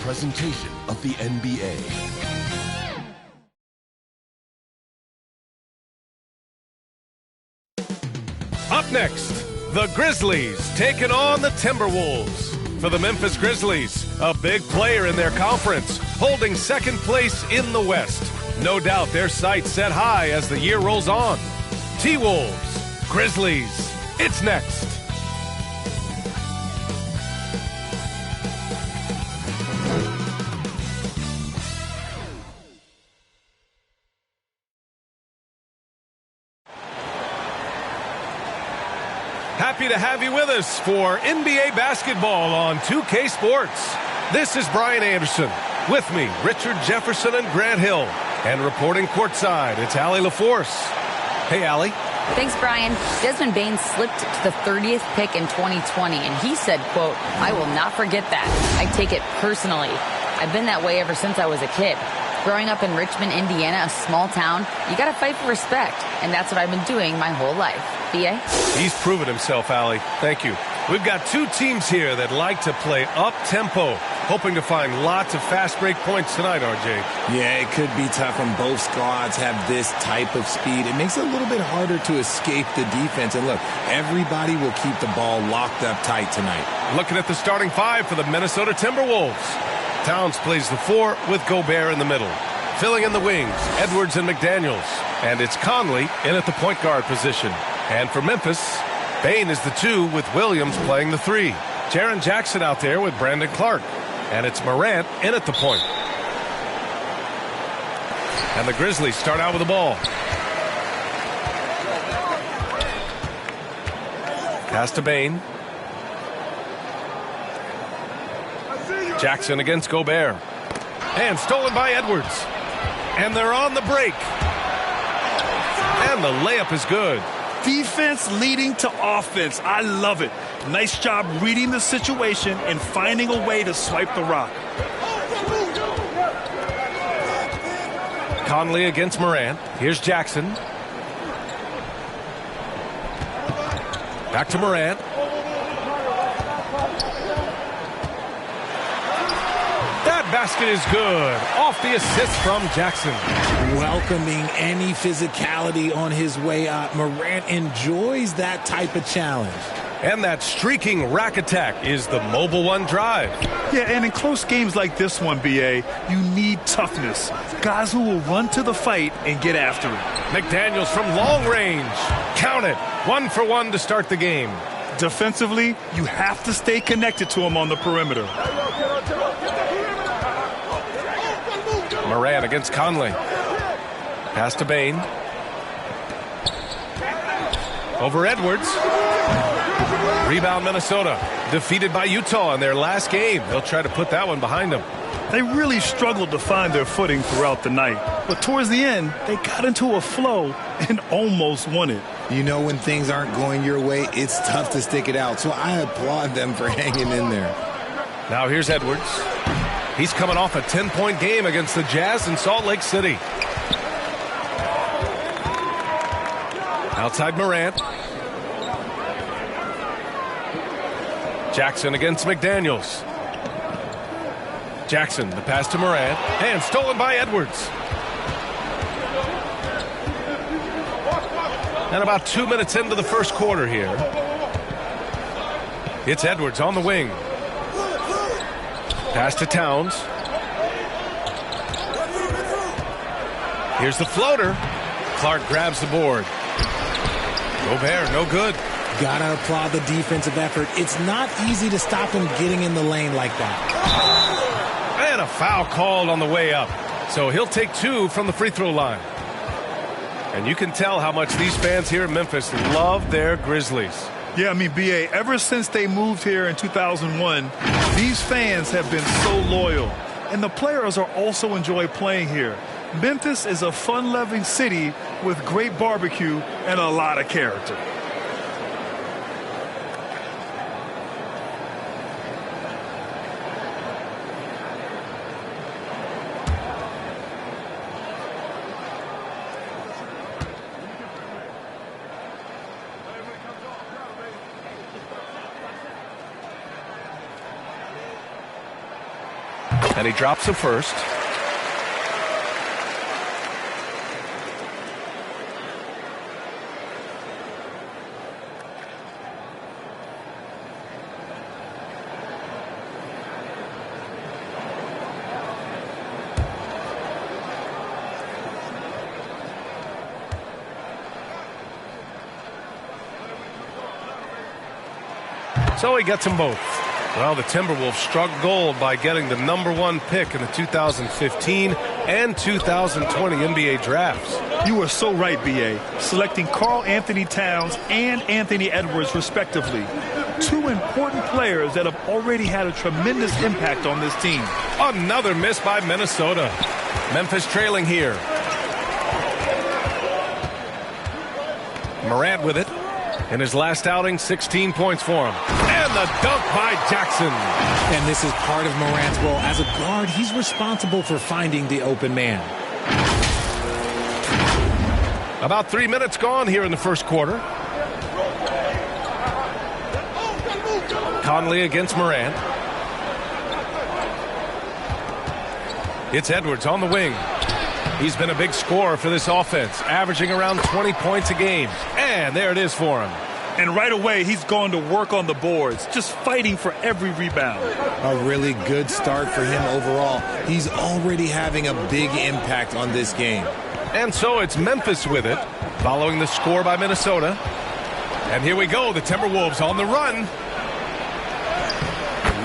presentation of the NBA. Up next, the Grizzlies taking on the Timberwolves. For the Memphis Grizzlies, a big player in their conference, holding second place in the West. No doubt their sights set high as the year rolls on. T-Wolves, Grizzlies, it's next. Happy to have you with us for NBA basketball on 2K Sports. This is Brian Anderson. With me, Richard Jefferson and Grant Hill. And reporting courtside, it's Allie LaForce. Hey, Allie. Thanks, Brian. Desmond Bane slipped to the 30th pick in 2020, and he said, quote, "I will not forget that. I take it personally. I've been that way ever since I was a kid. Growing up in Richmond, Indiana, a small town, you got to fight for respect, and that's what I've been doing my whole life." BA? He's proven himself, Allie. Thank you. We've got two teams here that like to play up-tempo, hoping to find lots of fast break points tonight, RJ. Yeah, it could be tough when both squads have this type of speed. It makes it a little bit harder to escape the defense. And look, everybody will keep the ball locked up tight tonight. Looking at the starting five for the Minnesota Timberwolves. Towns plays the 4 with Gobert in the middle. Filling in the wings, Edwards and McDaniels. And it's Conley in at the point guard position. And for Memphis, Bane is the 2 with Williams playing the 3. Jaren Jackson out there with Brandon Clark. And it's Morant in at the point. And the Grizzlies start out with the ball. Pass to Bane. Jackson against Gobert. And stolen by Edwards. And they're on the break. And the layup is good. Defense leading to offense. I love it. Nice job reading the situation and finding a way to swipe the rock. Conley against Morant. Here's Jackson. Back to Morant. That basket is good. Off the assist from Jackson. Welcoming any physicality on his way up. Morant enjoys that type of challenge. And that streaking rack attack is the Mobile One drive. Yeah, and in close games like this one, BA, you need toughness. Guys who will run to the fight and get after it. McDaniels from long range. Count it. 1 for 1 to start the game. Defensively, you have to stay connected to him on the perimeter. Morant against Conley. Pass to Bane. Over Edwards. Rebound Minnesota. Defeated by Utah in their last game. They'll try to put that one behind them. They really struggled to find their footing throughout the night. But towards the end, they got into a flow and almost won it. You know, when things aren't going your way, it's tough to stick it out. So I applaud them for hanging in there. Now here's Edwards. He's coming off a 10-point game against the Jazz in Salt Lake City. Outside Morant. Jackson against McDaniels. Jackson, the pass to Morant. And stolen by Edwards. And about 2 minutes into the first quarter here. It's Edwards on the wing. Pass to Towns. Here's the floater. Clark grabs the board. Gobert, no good. Gotta applaud the defensive effort. It's not easy to stop him getting in the lane like that. And a foul called on the way up. So he'll take 2 from the free throw line. And you can tell how much these fans here in Memphis love their Grizzlies. Yeah, I mean, BA, ever since they moved here in 2001, these fans have been so loyal. And the players are also enjoy playing here. Memphis is a fun-loving city with great barbecue and a lot of character. And he drops the first. So he gets them both. Well, the Timberwolves struck gold by getting the #1 pick in the 2015 and 2020 NBA drafts. You are so right, B.A. Selecting Karl Anthony Towns and Anthony Edwards, respectively. Two important players that have already had a tremendous impact on this team. Another miss by Minnesota. Memphis trailing here. Morant with it. In his last outing, 16 points for him. And the dunk by Jackson. And this is part of Morant's role. As a guard, he's responsible for finding the open man. About 3 minutes gone here in the first quarter. Conley against Morant. It's Edwards on the wing. He's been a big scorer for this offense, averaging around 20 points a game. And there it is for him. And right away, he's gone to work on the boards, just fighting for every rebound. A really good start for him overall. He's already having a big impact on this game. And so it's Memphis with it, following the score by Minnesota. And here we go, the Timberwolves on the run.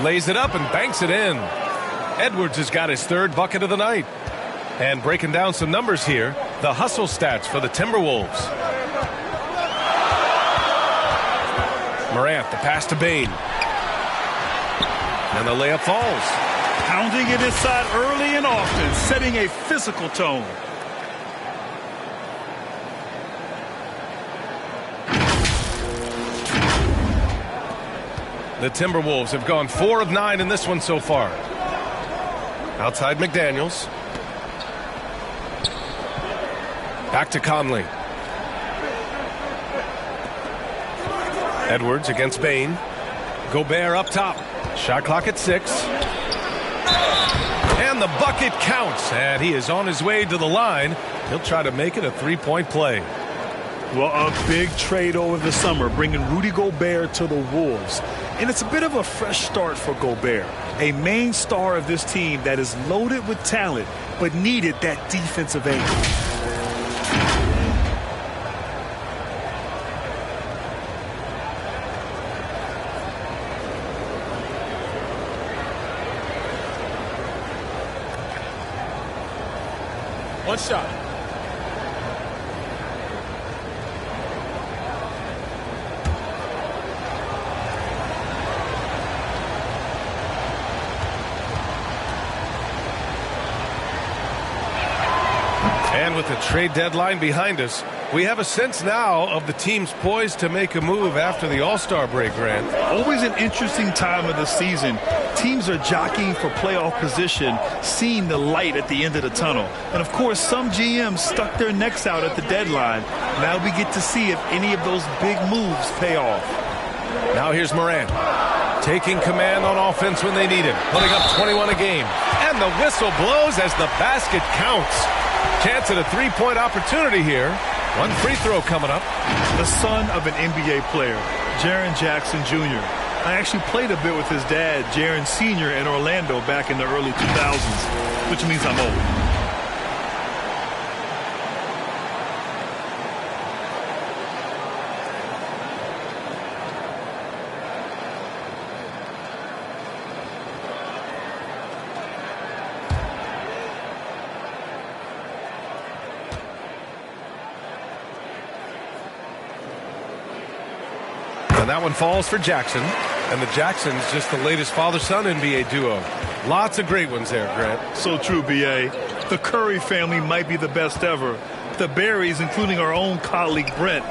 Lays it up and banks it in. Edwards has got his third bucket of the night. And breaking down some numbers here, the hustle stats for the Timberwolves. Morant, the pass to Bane. And the layup falls. Pounding it inside early and often, setting a physical tone. The Timberwolves have gone 4 of 9 in this one so far. Outside McDaniels. Back to Conley. Edwards against Bane. Gobert up top. Shot clock at 6. And the bucket counts. And he is on his way to the line. He'll try to make it a three-point play. Well, a big trade over the summer, bringing Rudy Gobert to the Wolves. And it's a bit of a fresh start for Gobert, a main star of this team that is loaded with talent, but needed that defensive angle. One shot. And with the trade deadline behind us, we have a sense now of the teams poised to make a move after the All-Star break, Grant. Always an interesting time of the season. Teams are jockeying for playoff position, seeing the light at the end of the tunnel. And, of course, some GMs stuck their necks out at the deadline. Now we get to see if any of those big moves pay off. Now here's Morant, taking command on offense when they need him, putting up 21 a game. And the whistle blows as the basket counts. Chance at a three-point opportunity here. One free throw coming up. The son of an NBA player, Jaren Jackson Jr. I actually played a bit with his dad, Jaren Sr. in Orlando back in the early 2000s, which means I'm old. And that one falls for Jackson. And the Jackson's just the latest father-son NBA duo. Lots of great ones there, Grant. So true, B.A. The Curry family might be the best ever. The Berrys, including our own colleague Brent.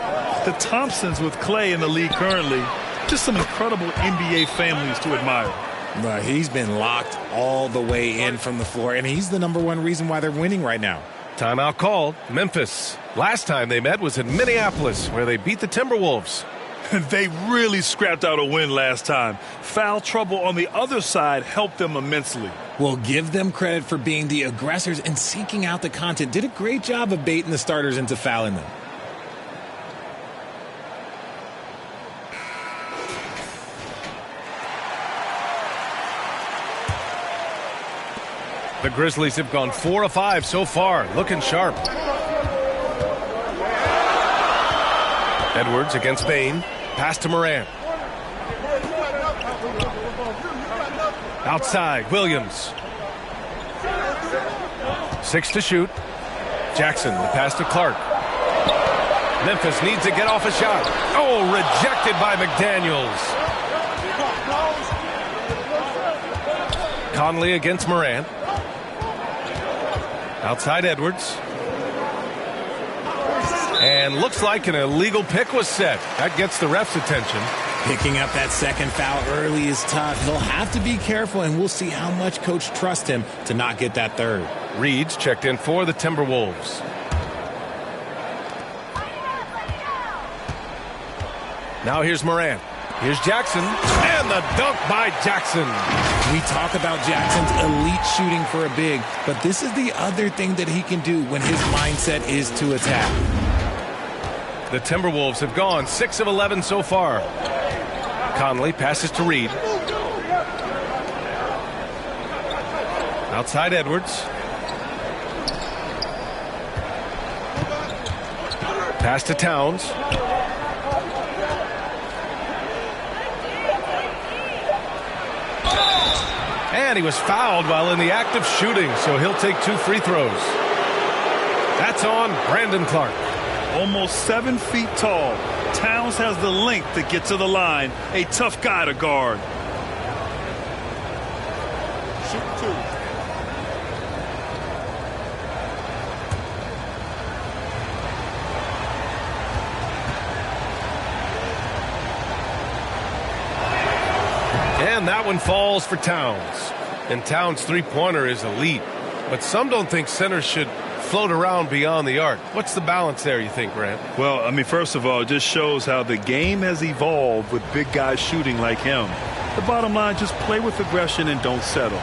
The Thompsons with Clay in the league currently. Just some incredible NBA families to admire. Well, he's been locked all the way in from the floor, and he's the #1 reason why they're winning right now. Timeout called. Memphis. Last time they met was in Minneapolis, where they beat the Timberwolves. They really scrapped out a win last time. Foul trouble on the other side helped them immensely. Well, give them credit for being the aggressors and seeking out the content. Did a great job of baiting the starters into fouling them. The Grizzlies have gone 4 of 5 so far, looking sharp. Edwards against Bain. Pass to Morant. Outside, Williams. 6 to shoot. Jackson, the pass to Clark. Memphis needs to get off a shot. Oh, rejected by McDaniels. Conley against Morant. Outside Edwards. And looks like an illegal pick was set. That gets the ref's attention. Picking up that second foul early is tough. He'll have to be careful, and we'll see how much coach trusts him to not get that third. Reed's checked in for the Timberwolves. Now here's Morant. Here's Jackson. And the dunk by Jackson. We talk about Jackson's elite shooting for a big, but this is the other thing that he can do when his mindset is to attack. The Timberwolves have gone 6 of 11 so far. Conley passes to Reed. Outside Edwards. Pass to Towns. And he was fouled while in the act of shooting, so he'll take 2 free throws. That's on Brandon Clark. Almost 7 feet tall. Towns has the length to get to the line. A tough guy to guard. Shoot 2. And that one falls for Towns. And Towns' three-pointer is elite. But some don't think centers should float around beyond the arc. What's the balance there, you think, Grant? Well, I mean, first of all, it just shows how the game has evolved with big guys shooting like him. The bottom line, just play with aggression and don't settle.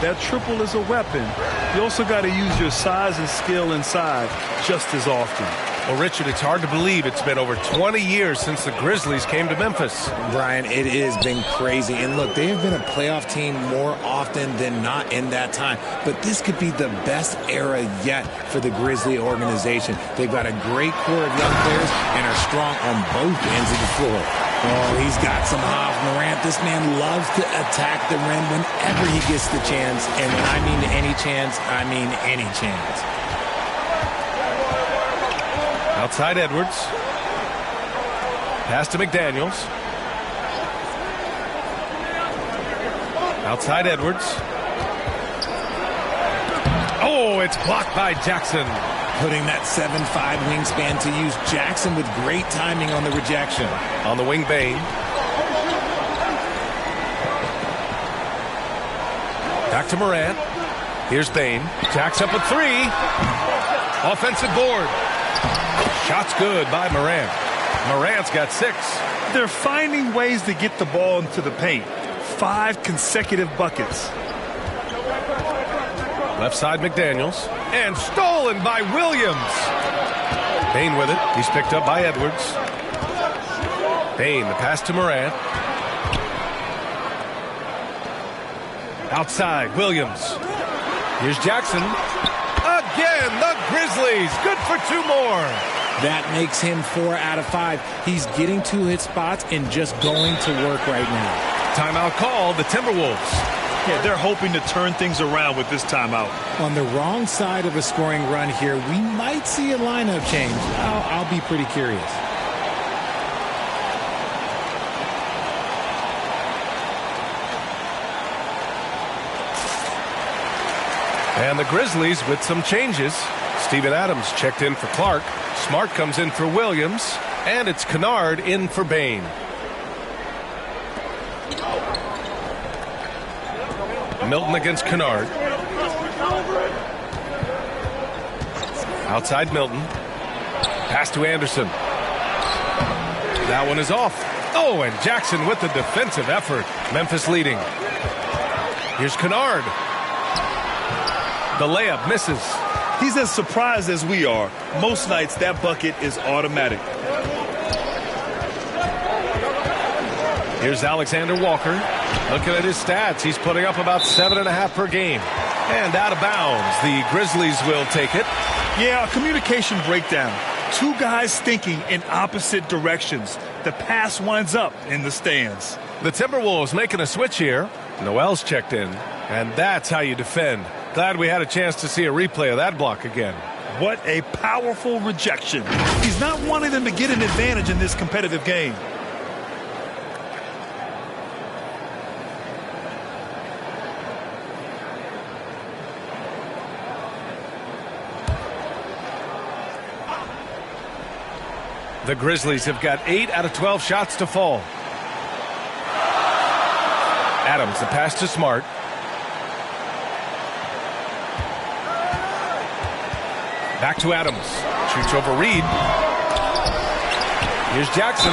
That triple is a weapon. You also got to use your size and skill inside just as often. Well, Richard, it's hard to believe it's been over 20 years since the Grizzlies came to Memphis. Brian, it has been crazy. And look, they have been a playoff team more often than not in that time. But this could be the best era yet for the Grizzly organization. They've got a great core of young players and are strong on both ends of the floor. Oh, he's got some hops. Morant, this man loves to attack the rim whenever he gets the chance. And when I mean any chance, I mean any chance. Outside Edwards. Pass to McDaniels. Outside Edwards. Oh, it's blocked by Jackson. Putting that 7'5" wingspan to use. Jackson with great timing on the rejection. On the wing, Bain. Back to Morant. Here's Bain. Jacks up a 3. Offensive board. Shot's good by Morant. Morant's got 6. They're finding ways to get the ball into the paint. 5 consecutive buckets. Left side, McDaniels. And stolen by Williams. Bain with it. He's picked up by Edwards. Bain, the pass to Morant. Outside, Williams. Here's Jackson. Again, the Grizzlies. Good for 2 more. That makes him 4 out of 5. He's getting to his spots and just going to work right now. Timeout called, the Timberwolves. Yeah, they're hoping to turn things around with this timeout. On the wrong side of a scoring run here, we might see a lineup change. I'll be pretty curious. And the Grizzlies with some changes. Steven Adams checked in for Clark. Smart comes in for Williams. And it's Kennard in for Bain. Milton against Kennard. Outside Milton. Pass to Anderson. That one is off. Oh, and Jackson with the defensive effort. Memphis leading. Here's Kennard. The layup misses. He's as surprised as we are. Most nights, that bucket is automatic. Here's Alexander Walker. Looking at his stats, he's putting up about 7.5 per game. And out of bounds, the Grizzlies will take it. Yeah, a communication breakdown. Two guys thinking in opposite directions. The pass winds up in the stands. The Timberwolves making a switch here. Noel's checked in, and that's how you defend. Glad we had a chance to see a replay of that block again. What a powerful rejection. He's not wanting them to get an advantage in this competitive game. The Grizzlies have got 8 out of 12 shots to fall. Adams, the pass to Smart. Back to Adams. Shoots over Reed. Here's Jackson.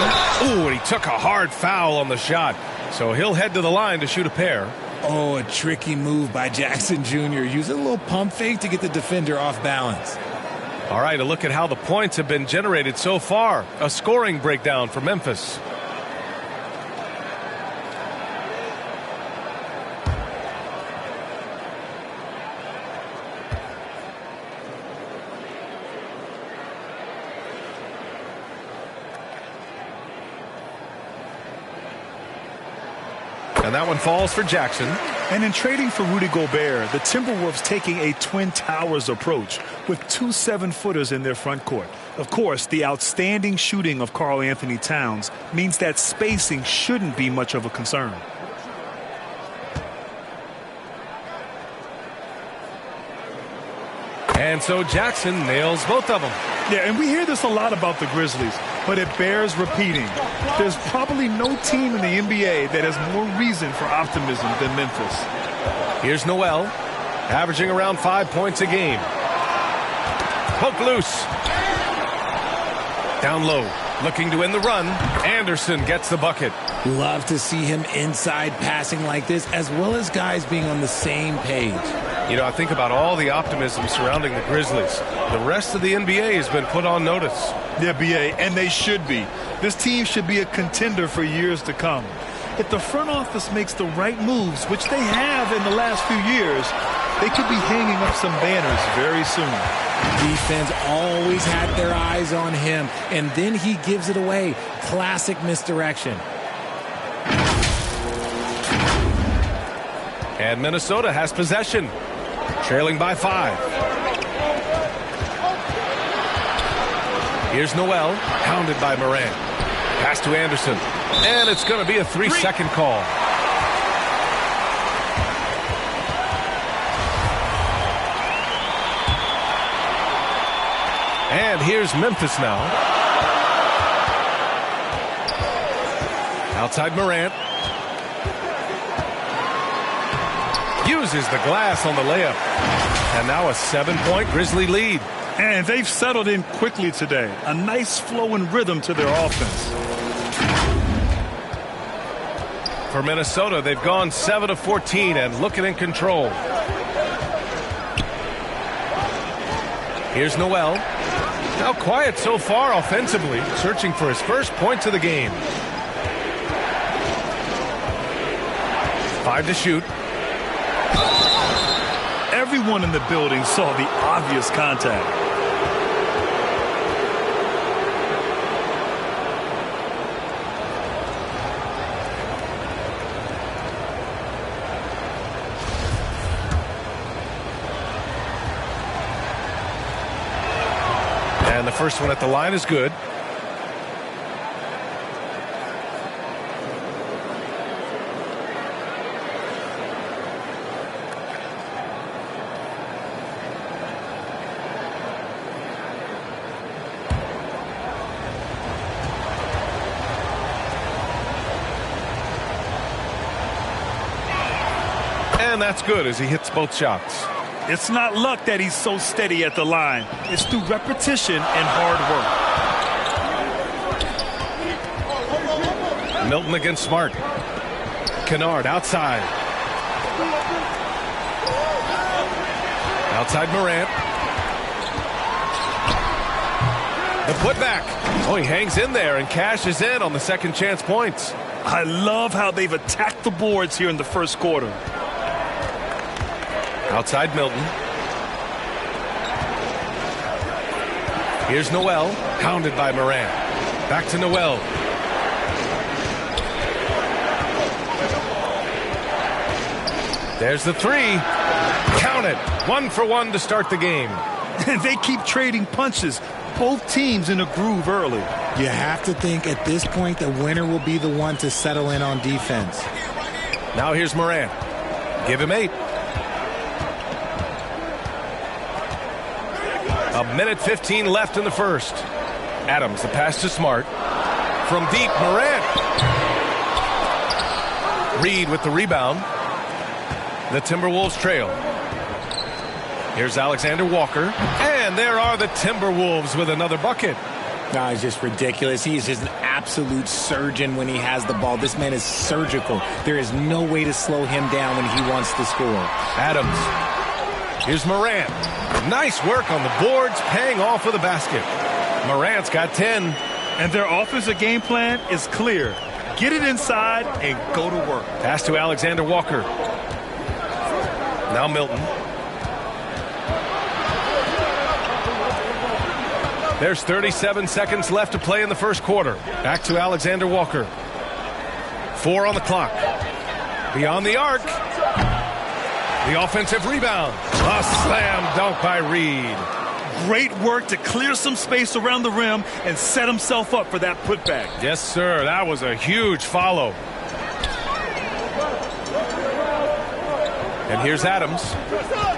Ooh, and he took a hard foul on the shot. So he'll head to the line to shoot a pair. Oh, a tricky move by Jackson Jr. Using a little pump fake to get the defender off balance. All right, a look at how the points have been generated so far. A scoring breakdown for Memphis. And that one falls for Jackson. And in trading for Rudy Gobert, the Timberwolves taking a Twin Towers approach with 2 7-footers in their front court. Of course, the outstanding shooting of Karl Anthony Towns means that spacing shouldn't be much of a concern. And so Jackson nails both of them. Yeah, and we hear this a lot about the Grizzlies, but it bears repeating. There's probably no team in the NBA that has more reason for optimism than Memphis. Here's Noel, averaging around 5 points a game. Poke loose. Down low, looking to win the run. Anderson gets the bucket. Love to see him inside passing like this, as well as guys being on the same page. You know, I think about all the optimism surrounding the Grizzlies. The rest of the NBA has been put on notice. Yeah, BA, and they should be. This team should be a contender for years to come. If the front office makes the right moves, which they have in the last few years, they could be hanging up some banners very soon. Defense always had their eyes on him, and then he gives it away. Classic misdirection. And Minnesota has possession, trailing by 5. Here's Noel, hounded by Morant. Pass to Anderson, and it's going to be a 3-second call. And here's Memphis now. Outside Morant. Uses the glass on the layup. And now a 7-point Grizzly lead. And they've settled in quickly today. A nice flow and rhythm to their offense. For Minnesota, they've gone 7 of 14 and looking in control. Here's Noel. Now quiet so far offensively, searching for his first points of the game. 5 to shoot. Everyone in the building saw the obvious contact. And the first one at the line is good. And that's good as he hits both shots. It's not luck that he's so steady at the line. It's through repetition and hard work. Milton against Smart. Kennard outside. Outside Morant. The putback. Oh, he hangs in there and cashes in on the second chance points. I love how they've attacked the boards here in the first quarter. Outside Milton. Here's Noel, hounded by Morant. Back to Noel. There's the three. Count it. 1 for 1 to start the game. They keep trading punches. Both teams in a groove early. You have to think at this point the winner will be the one to settle in on defense. Now here's Morant. Give him 8. A minute 15 left in the first. Adams, the pass to Smart. From deep, Morant. Reed with the rebound. The Timberwolves trail. Here's Alexander Walker. And there are the Timberwolves with another bucket. No, it's just ridiculous. He is just an absolute surgeon when he has the ball. This man is surgical. There is no way to slow him down when he wants to score. Adams. Here's Morant. Nice work on the boards, paying off with a basket. Morant's got 10. And their offensive game plan is clear. Get it inside and go to work. Pass to Alexander Walker. Now Milton. There's 37 seconds left to play in the first quarter. Back to Alexander Walker. 4 on the clock. Beyond the arc. The offensive rebound. A slam dunk by Reed. Great work to clear some space around the rim and set himself up for that putback. Yes, sir. That was a huge follow. And here's Adams.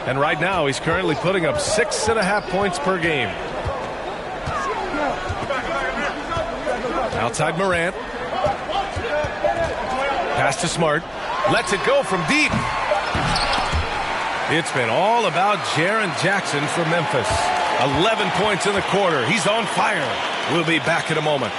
And right now he's currently putting up 6.5 points per game. Outside Morant. Pass to Smart. Lets it go from deep. It's been all about Jaren Jackson for Memphis. 11 points in the quarter. He's on fire. We'll be back in a moment.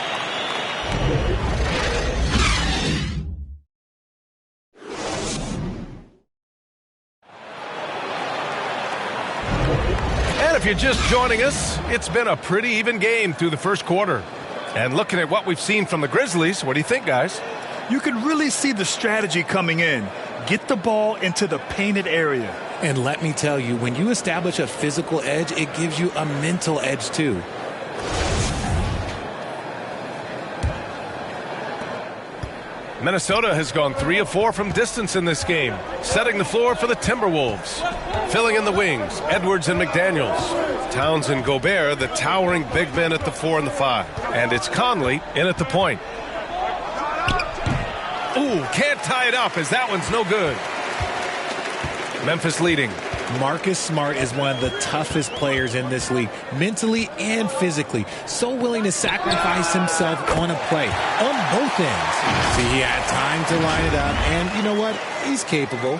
And if you're just joining us, it's been a pretty even game through the first quarter. And looking at what we've seen from the Grizzlies, what do you think, guys? You can really see the strategy coming in. Get the ball into the painted area. And let me tell you, when you establish a physical edge, it gives you a mental edge too. Minnesota has gone 3 of 4 from distance in this game, setting the floor for the Timberwolves. Filling in the wings, Edwards and McDaniels. Towns and Gobert, the towering big men at the 4 and the 5. And it's Conley in at the point. Ooh, can't tie it up as that one's no good. Memphis leading. Marcus Smart is one of the toughest players in this league, mentally and physically. So willing to sacrifice himself on a play, on both ends. See, he had time to line it up, and you know what? He's capable.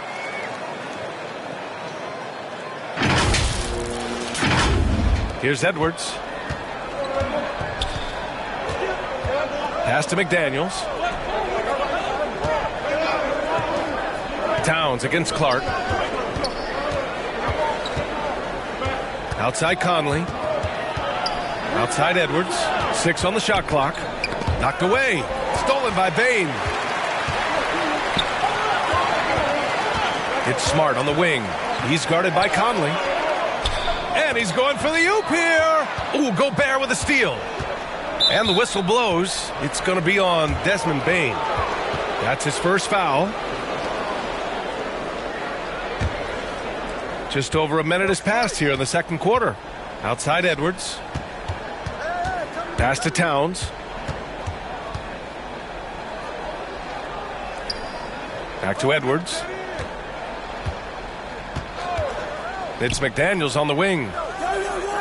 Here's Edwards. Pass to McDaniels. Towns against Clark. Outside Conley. Outside Edwards. 6 on the shot clock. Knocked away. Stolen by Bane. It's Smart on the wing. He's guarded by Conley. And he's going for the oop here. Ooh, Gobert with a steal. And the whistle blows. It's going to be on Desmond Bane. That's his first foul. Just over a minute has passed here in the second quarter. Outside Edwards. Pass to Towns. Back to Edwards. It's McDaniels on the wing.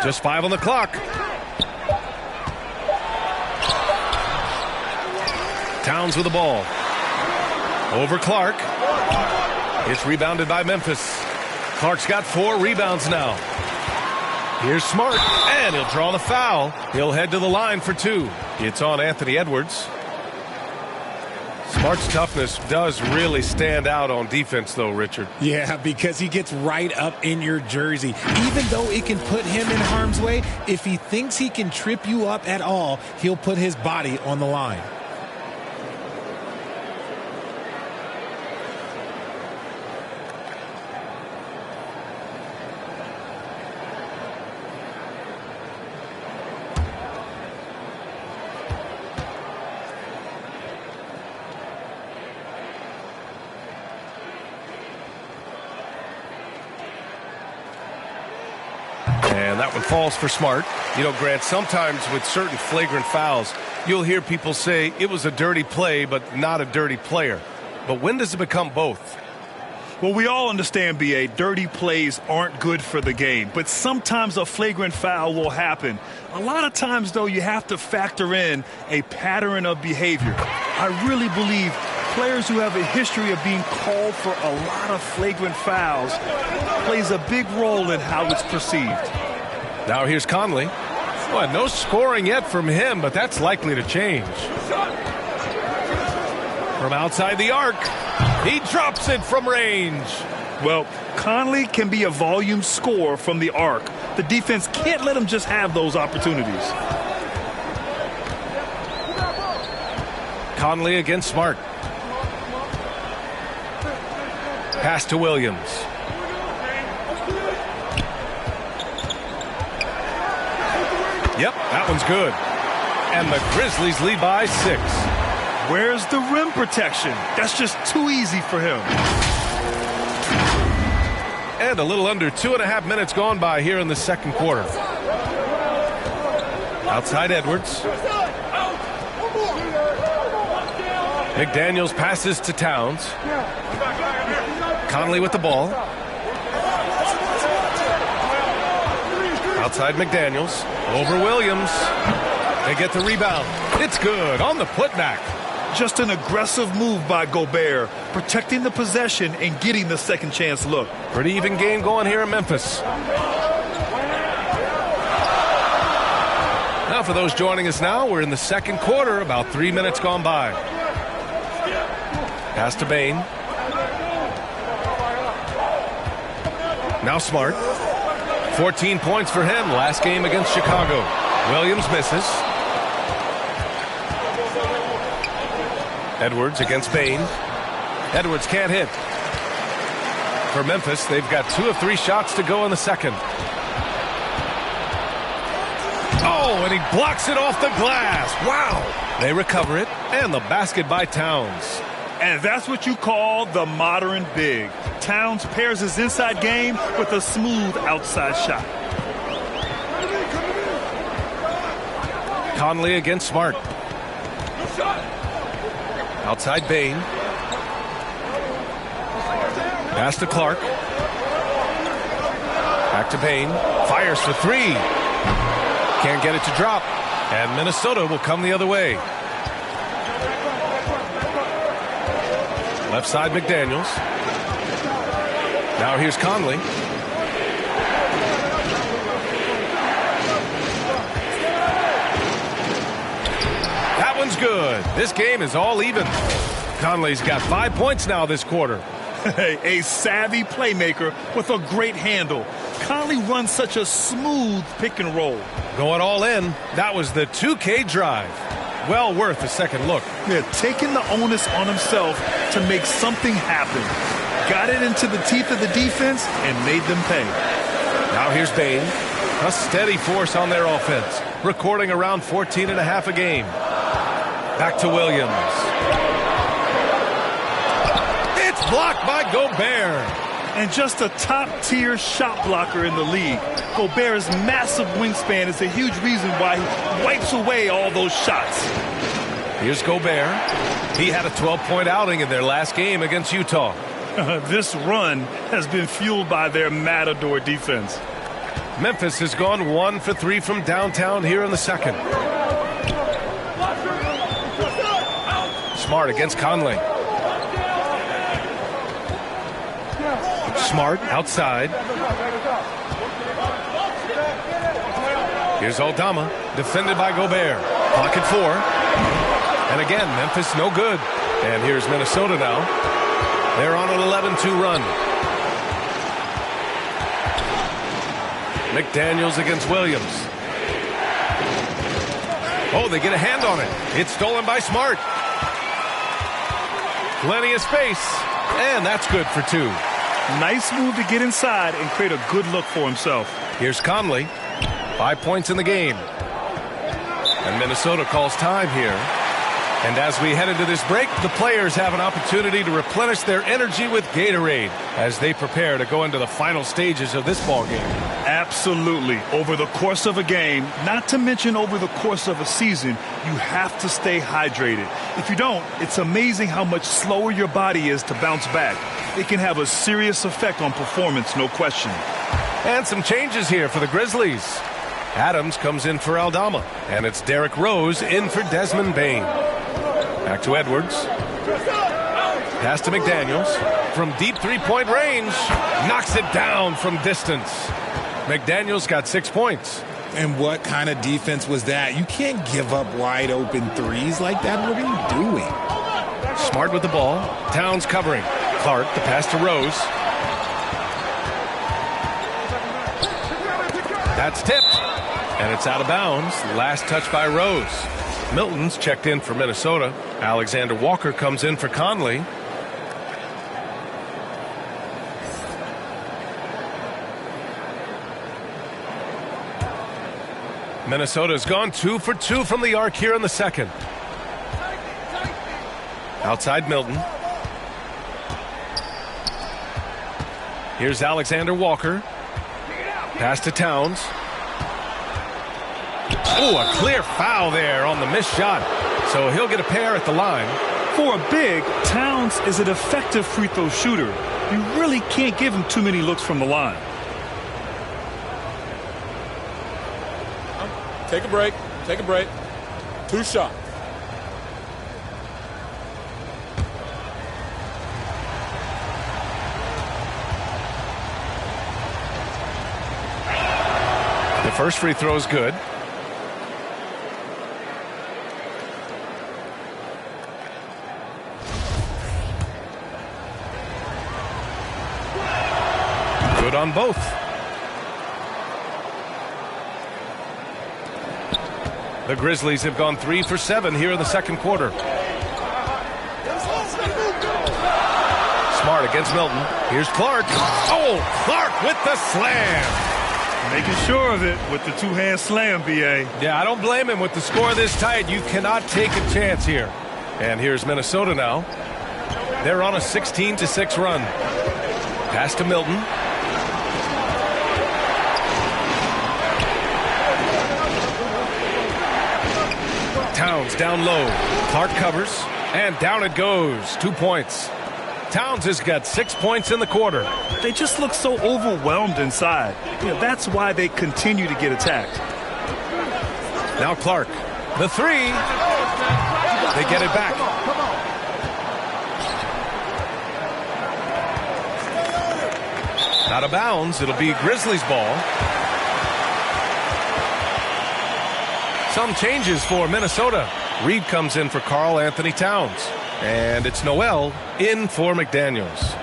Just 5 on the clock. Towns with the ball. Over Clark. It's rebounded by Memphis. Clark's got 4 rebounds now. Here's Smart, and he'll draw the foul. He'll head to the line for 2. It's on Anthony Edwards. Smart's toughness does really stand out on defense, though, Richard. Yeah, because he gets right up in your jersey. Even though it can put him in harm's way, if he thinks he can trip you up at all, he'll put his body on the line. And that one falls for Smart. You know, Grant, sometimes with certain flagrant fouls, you'll hear people say it was a dirty play, but not a dirty player. But when does it become both? Well, we all understand, B.A., dirty plays aren't good for the game. But sometimes a flagrant foul will happen. A lot of times, though, you have to factor in a pattern of behavior. I really believe players who have a history of being called for a lot of flagrant fouls plays a big role in how it's perceived. Now here's Conley. Well, no scoring yet from him, but that's likely to change. From outside the arc, he drops it from range. Well, Conley can be a volume scorer from the arc. The defense can't let him just have those opportunities. Conley against Smart. Pass to Williams. Yep, that one's good. And the Grizzlies lead by 6. Where's the rim protection? That's just too easy for him. And a little under 2.5 minutes gone by here in the second quarter. Outside Edwards. McDaniels passes to Towns. Conley with the ball. Outside McDaniels. Over Williams. They get the rebound. It's good on the putback. Just an aggressive move by Gobert, protecting the possession and getting the second chance look. Pretty even game going here in Memphis. Now for those joining us now, we're in the second quarter, about 3 minutes gone by. Pass to Bain. Now Smart. 14 points for him last game against Chicago. Williams misses. Edwards against Bain. Edwards can't hit. For Memphis, they've got 2 of 3 shots to go in the second. Oh, and he blocks it off the glass. Wow. They recover it, and the basket by Towns. And that's what you call the modern big. Towns pairs his inside game with a smooth outside shot. Conley against Smart. Outside Bain. Pass to Clark. Back to Bain. Fires for 3. Can't get it to drop. And Minnesota will come the other way. Left side McDaniels. Now here's Conley. That one's good. This game is all even. Conley's got 5 points now this quarter. A savvy playmaker with a great handle. Conley runs such a smooth pick and roll. Going all in. That was the 2K drive. Well worth a second look. Yeah, taking the onus on himself to make something happen. Got it into the teeth of the defense and made them pay. Now here's Bain. A steady force on their offense. Recording around 14.5 a game. Back to Williams. It's blocked by Gobert. And just a top-tier shot blocker in the league. Gobert's massive wingspan is a huge reason why he wipes away all those shots. Here's Gobert. He had a 12-point outing in their last game against Utah. This run has been fueled by their Matador defense. Memphis has gone 1 for 3 from downtown here in the second. Smart against Conley. Smart outside. Here's Aldama, defended by Gobert. Pocket 4. And again, Memphis no good. And here's Minnesota now. They're on an 11-2 run. McDaniels against Williams. Oh, they get a hand on it. It's stolen by Smart. Plenty of space. And that's good for 2. Nice move to get inside and create a good look for himself. Here's Conley. 5 points in the game. And Minnesota calls time here. And as we head into this break, the players have an opportunity to replenish their energy with Gatorade as they prepare to go into the final stages of this ball game. Absolutely. Over the course of a game, not to mention over the course of a season, you have to stay hydrated. If you don't, it's amazing how much slower your body is to bounce back. It can have a serious effect on performance, no question. And some changes here for the Grizzlies. Adams comes in for Aldama, and it's Derrick Rose in for Desmond Bane. Back to Edwards. Pass to McDaniels. From deep three-point range. Knocks it down from distance. McDaniels got 6 points. And what kind of defense was that? You can't give up wide open threes like that. What are you doing? Smart with the ball. Towns covering. Clark, the pass to Rose. That's tipped. And it's out of bounds. Last touch by Rose. Milton's checked in for Minnesota. Alexander Walker comes in for Conley. Minnesota's gone 2 for 2 from the arc here in the second. Outside Milton. Here's Alexander Walker. Pass to Towns. Oh, a clear foul there on the missed shot. So he'll get a pair at the line. For a big, Towns is an effective free throw shooter. You really can't give him too many looks from the line. Take a break. Take a break. 2 shots. The first free throw is good. Good on both. The Grizzlies have gone 3 for 7 here in the second quarter. Smart against Milton. Here's Clark. Oh, Clark with the slam. Making sure of it with the two-hand slam, B.A. Yeah, I don't blame him with the score this tight. You cannot take a chance here. And here's Minnesota now. They're on a 16-6 run. Pass to Milton. Towns down low. Clark covers. And down it goes. 2 points. Towns has got 6 points in the quarter. They just look so overwhelmed inside. That's why they continue to get attacked. Now Clark. The three. They get it back. Out of bounds. It'll be Grizzlies ball. Some changes for Minnesota. Reed comes in for Karl Anthony Towns. And it's Noel in for McDaniels.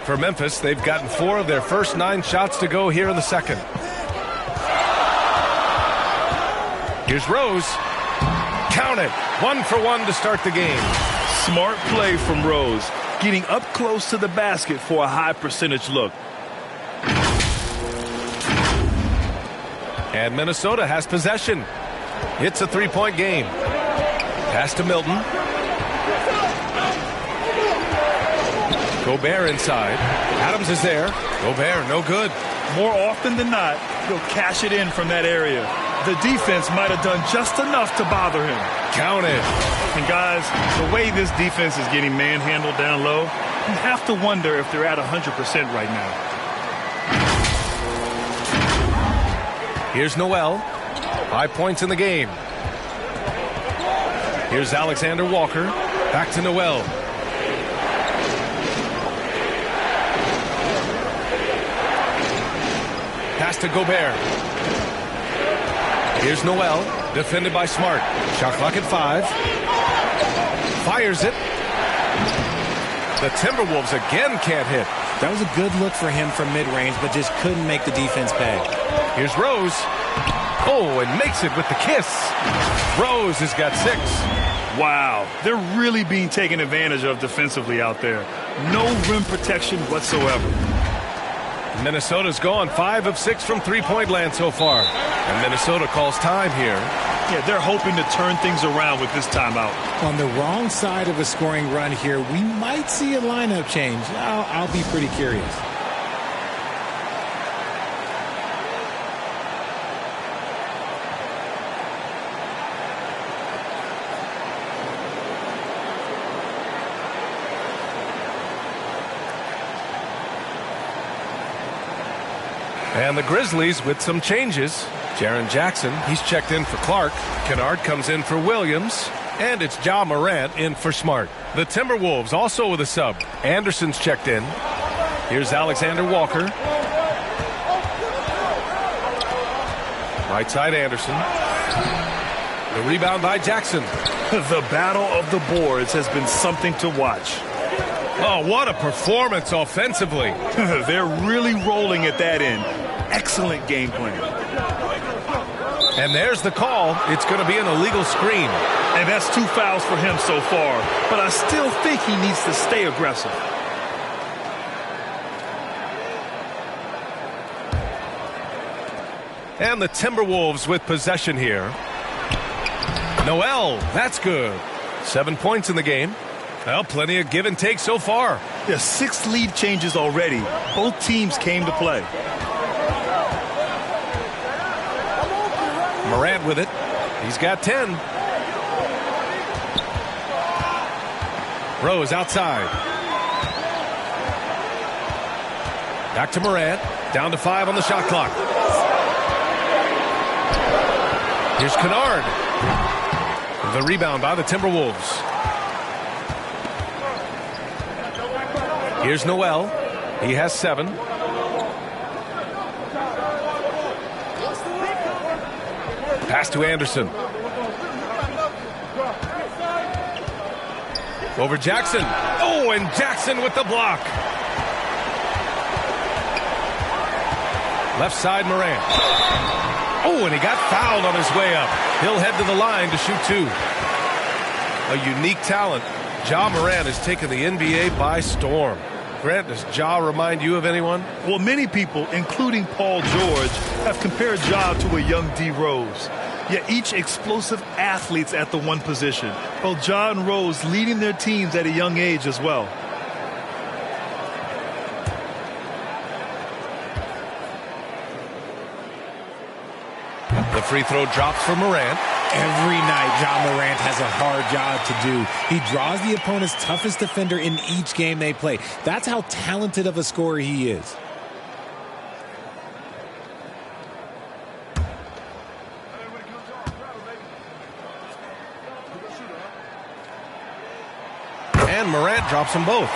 For Memphis, they've gotten 4 of their first 9 shots to go here in the second. Here's Rose. Count it. 1 for 1 to start the game. Smart play from Rose. Getting up close to the basket for a high percentage look. And Minnesota has possession. It's a 3-point game. Pass to Milton. Gobert inside. Adams is there. Gobert, no good. More often than not, he'll cash it in from that area. The defense might have done just enough to bother him. Count it. And guys, the way this defense is getting manhandled down low, you have to wonder if they're at 100% right now. Here's Noel. 5 points in the game. Here's Alexander Walker. Back to Noel. Pass to Gobert. Here's Noel. Defended by Smart. Shot clock at 5. Fires it. The Timberwolves again can't hit. That was a good look for him from mid-range, but just couldn't make the defense pay. Here's Rose. Oh, and makes it with the kiss. Rose has got 6. Wow, they're really being taken advantage of defensively out there. No rim protection whatsoever. Minnesota's gone 5 of 6 from three-point land so far. And Minnesota calls time here. Yeah, they're hoping to turn things around with this timeout. On the wrong side of a scoring run here, we might see a lineup change. I'll be pretty curious. And the Grizzlies with some changes. Jaren Jackson, he's checked in for Clark. Kennard comes in for Williams. And it's Ja Morant in for Smart. The Timberwolves also with a sub. Anderson's checked in. Here's Alexander Walker. Right side Anderson. The rebound by Jackson. The battle of the boards has been something to watch. Oh, what a performance offensively. They're really rolling at that end. Excellent game plan. And there's the call. It's going to be an illegal screen. And that's 2 fouls for him so far. But I still think he needs to stay aggressive. And the Timberwolves with possession here. Noel, that's good. 7 points in the game. Well, plenty of give and take so far. There's 6 lead changes already. Both teams came to play. Morant with it. He's got 10. Rose outside. Back to Morant. Down to 5 on the shot clock. Here's Kennard. The rebound by the Timberwolves. Here's Noel. He has 7. Pass to Anderson. Over Jackson. Oh, and Jackson with the block. Left side Morant. Oh, and he got fouled on his way up. He'll head to the line to shoot 2. A unique talent. Ja Morant has taken the NBA by storm. Grant, does Ja remind you of anyone? Well, many people, including Paul George, have compared Ja to a young D. Rose. Yet each explosive athletes at the one position. Both Ja and Rose leading their teams at a young age as well. The free throw drops for Morant. Every night, Ja Morant has a hard job to do. He draws the opponent's toughest defender in each game they play. That's how talented of a scorer he is. And Morant drops them both.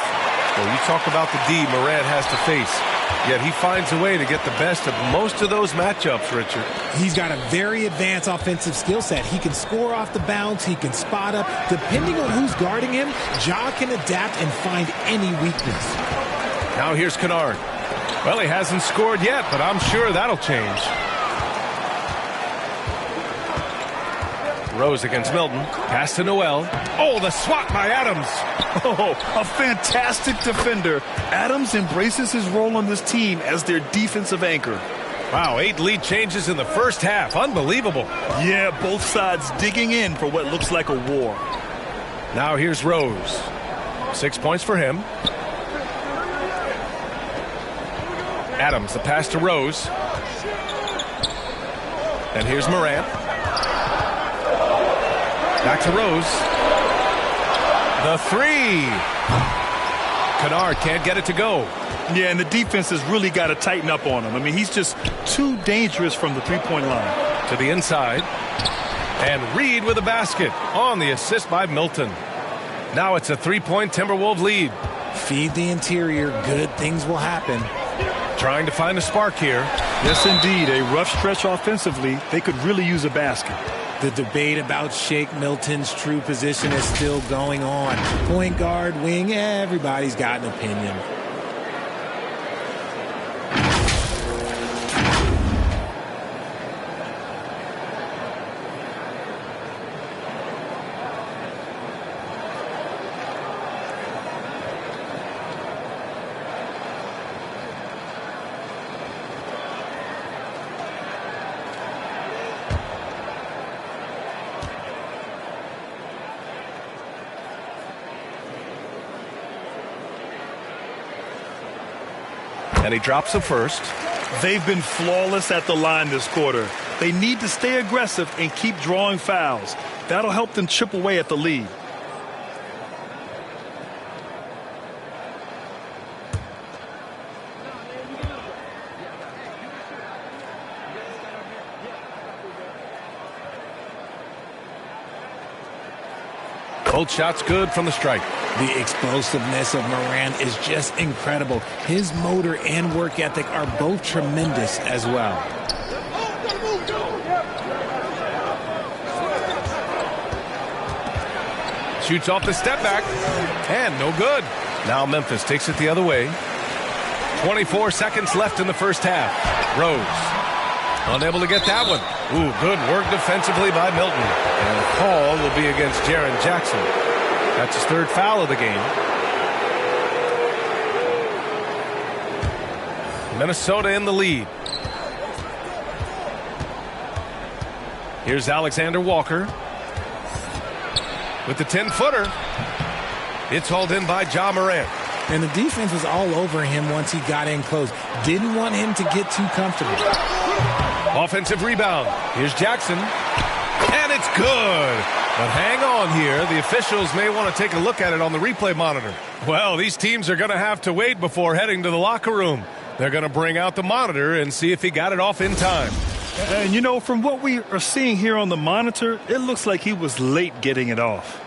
Well, you talk about the D Morant has to face. Yet he finds a way to get the best of most of those matchups, Richard. He's got a very advanced offensive skill set. He can score off the bounce. He can spot up. Depending on who's guarding him, Ja can adapt and find any weakness. Now here's Kennard. Well, he hasn't scored yet, but I'm sure that'll change. Rose against Milton. Pass to Noel. Oh, the swat by Adams. Oh, a fantastic defender. Adams embraces his role on this team as their defensive anchor. Wow, 8 lead changes in the first half. Unbelievable. Yeah, both sides digging in for what looks like a war. Now here's Rose. 6 points for him. Adams, the pass to Rose. And here's Morant. Back to Rose. The 3. Kennard can't get it to go. Yeah, and the defense has really got to tighten up on him. I mean, he's just too dangerous from the three-point line. To the inside. And Reed with a basket on the assist by Milton. Now it's a 3-point Timberwolves lead. Feed the interior. Good things will happen. Trying to find a spark here. Yes, indeed. A rough stretch offensively. They could really use a basket. The debate about Shake Milton's true position is still going on. Point guard, wing, everybody's got an opinion. And he drops the first. They've been flawless at the line this quarter. They need to stay aggressive and keep drawing fouls. That'll help them chip away at the lead. Both shots good from the stripe. The explosiveness of Morant is just incredible. His motor and work ethic are both tremendous as well. Shoots off the step back. And no good. Now Memphis takes it the other way. 24 seconds left in the first half. Rose. Unable to get that one. Ooh, good work defensively by Milton. And the call will be against Jaren Jackson. That's his third foul of the game. Minnesota in the lead. Here's Alexander Walker with the 10-footer. It's hauled in by Ja Morant. And the defense was all over him once he got in close. Didn't want him to get too comfortable. Offensive rebound. Here's Jackson. And it's good. But hang on here. The officials may want to take a look at it on the replay monitor. Well, these teams are going to have to wait before heading to the locker room. They're going to bring out the monitor and see if he got it off in time. And, you know, from what we are seeing here on the monitor, it looks like he was late getting it off.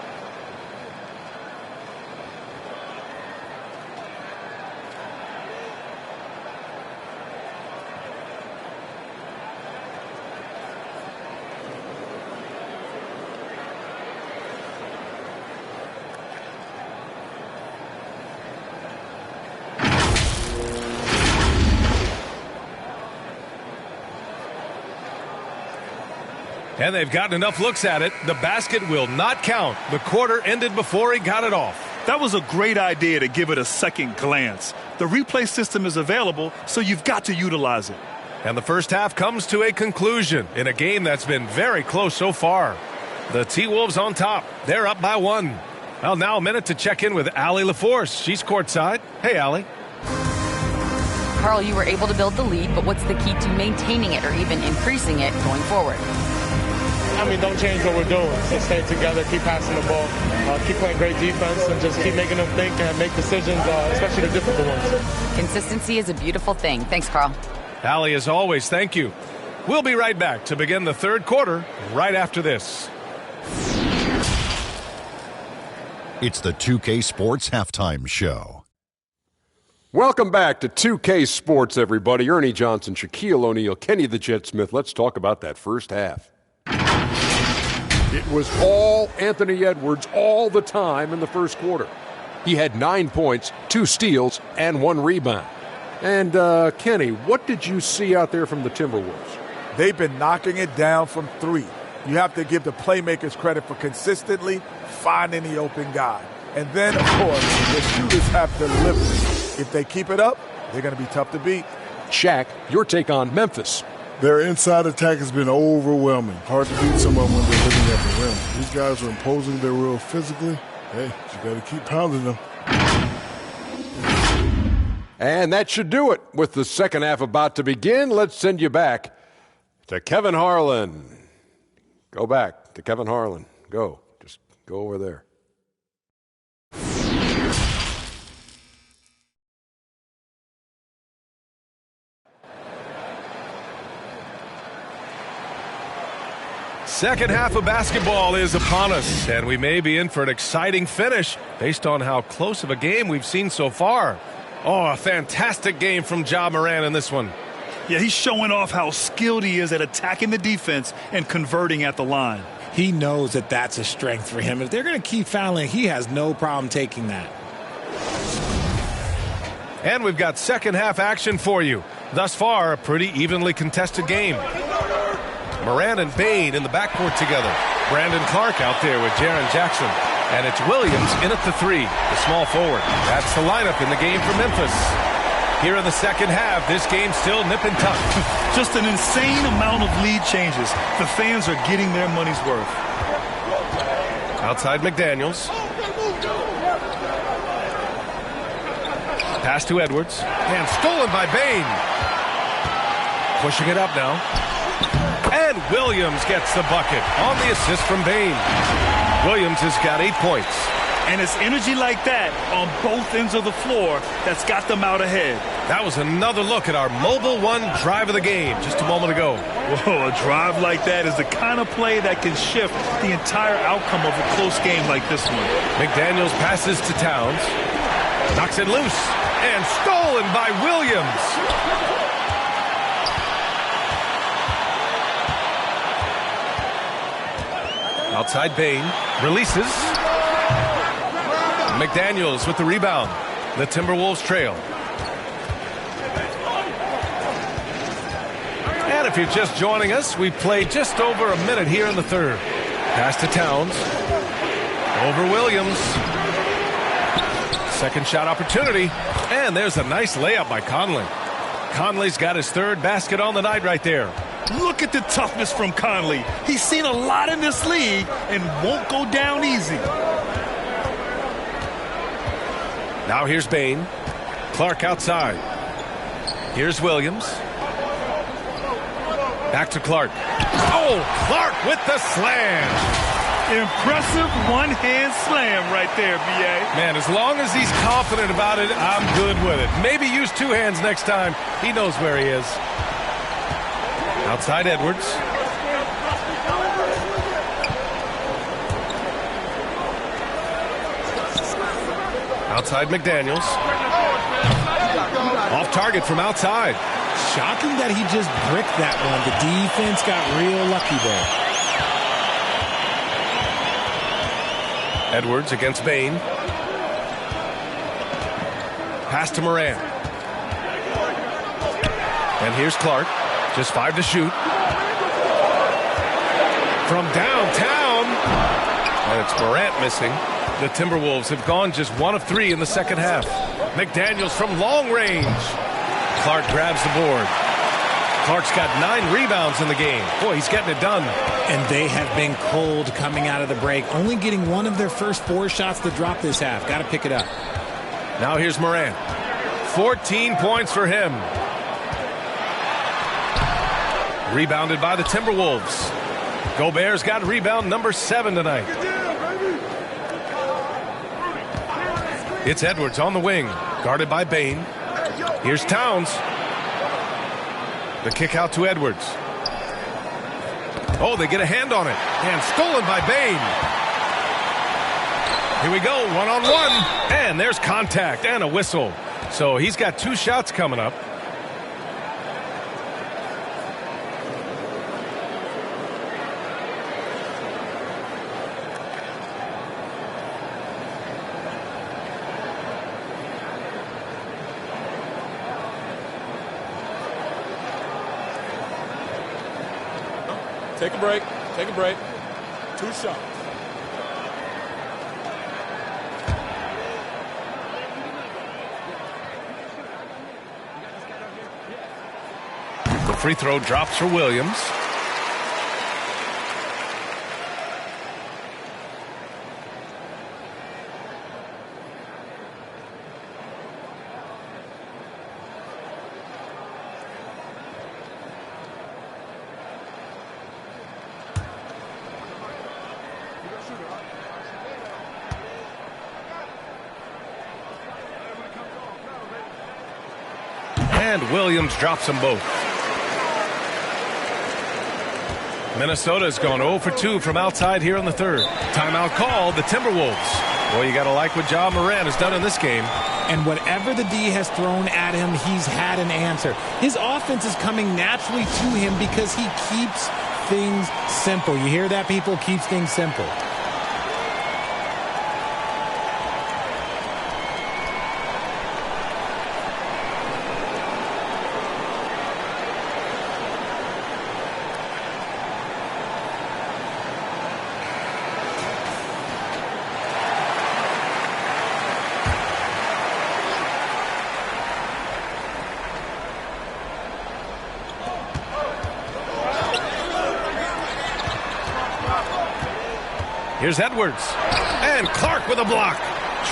And they've gotten enough looks at it. The basket will not count. The quarter ended before he got it off. That was a great idea to give it a second glance. The replay system is available, so you've got to utilize it. And the first half comes to a conclusion in a game that's been very close so far. The T-Wolves on top. They're up by 1. Well, now a minute to check in with Allie LaForce. She's courtside. Hey, Allie. Carl, you were able to build the lead, but what's the key to maintaining it or even increasing it going forward? I mean, don't change what we're doing. Just stay together, keep passing the ball, keep playing great defense, and just keep making them think and make decisions, especially the difficult ones. Consistency is a beautiful thing. Thanks, Carl. Allie, as always, thank you. We'll be right back to begin the third quarter right after this. It's the 2K Sports Halftime Show. Welcome back to 2K Sports, everybody. Ernie Johnson, Shaquille O'Neal, Kenny the Jet Smith. Let's talk about that first half. It was all Anthony Edwards all the time in the first quarter. He had 9 points, 2 steals, and 1 rebound. And, Kenny, what did you see out there from the Timberwolves? They've been knocking it down from 3. You have to give the playmakers credit for consistently finding the open guy. And then, of course, the shooters have delivered. If they keep it up, they're going to be tough to beat. Shaq, your take on Memphis. Their inside attack has been overwhelming. Hard to beat some of them when they're looking at the rim. These guys are imposing their will physically. Hey, you got to keep pounding them. And that should do it. With the second half about to begin, let's send you back to Kevin Harlan. Go back to Kevin Harlan. Go. Just go over there. Second half of basketball is upon us, and we may be in for an exciting finish based on how close of a game we've seen so far. Oh, a fantastic game from Ja Morant in this one. Yeah, he's showing off how skilled he is at attacking the defense and converting at the line. He knows that that's a strength for him. If they're going to keep fouling, he has no problem taking that. And we've got second half action for you. Thus far, a pretty evenly contested game. Moran and Bain in the backcourt together. Brandon Clark out there with Jaren Jackson. And it's Williams in at the 3, the small forward. That's the lineup in the game for Memphis. Here in the second half, this game's still nip and tuck. Just an insane amount of lead changes. The fans are getting their money's worth. Outside McDaniels. Pass to Edwards. And stolen by Bain. Pushing it up now. And Williams gets the bucket on the assist from Bain. Williams has got 8 points. And it's energy like that on both ends of the floor that's got them out ahead. That was another look at our Mobile One drive of the game just a moment ago. Whoa, a drive like that is the kind of play that can shift the entire outcome of a close game like this one. McDaniels passes to Towns. Knocks it loose. And stolen by Williams. Outside Bain. Releases. McDaniels with the rebound. The Timberwolves trail. And if you're just joining us, we've played just over a minute here in the third. Pass to Towns. Over Williams. Second shot opportunity. And there's a nice layup by Conley. Conley's got his third basket on the night right there. Look at the toughness from Conley. He's seen a lot in this league and won't go down easy. Now here's Bain. Clark outside. Here's Williams. Back to Clark. Oh, Clark with the slam. Impressive one-hand slam right there, B.A. Man, as long as he's confident about it, I'm good with it. Maybe use 2 hands next time. He knows where he is. Outside Edwards. Outside McDaniels. Off target from outside. Shocking that he just bricked that one. The defense got real lucky there. Edwards against Bain. Pass to Moran. And here's Clark. Just 5 to shoot. From downtown. And it's Morant missing. The Timberwolves have gone just 1 of 3 in the second half. McDaniels from long range. Clark grabs the board. Clark's got 9 rebounds in the game. Boy, he's getting it done. And they have been cold coming out of the break. Only getting 1 of their first 4 shots to drop this half. Got to pick it up. Now here's Moran. 14 points for him. Rebounded by the Timberwolves. Gobert's got rebound number 7 tonight. It's Edwards on the wing. Guarded by Bain. Here's Towns. The kick out to Edwards. Oh, they get a hand on it. And stolen by Bain. Here we go, 1-on-1. And there's contact and a whistle. So he's got 2 shots coming up. Take a break. Take a break. 2 shots. The free throw drops for Williams. And Williams drops them both. Minnesota's gone 0 for 2 from outside here in the third. Timeout called, the Timberwolves. Well, you got to like what John Moran has done in this game. And whatever the D has thrown at him, he's had an answer. His offense is coming naturally to him because he keeps things simple. You hear that, people? Keeps things simple. Here's Edwards. And Clark with a block.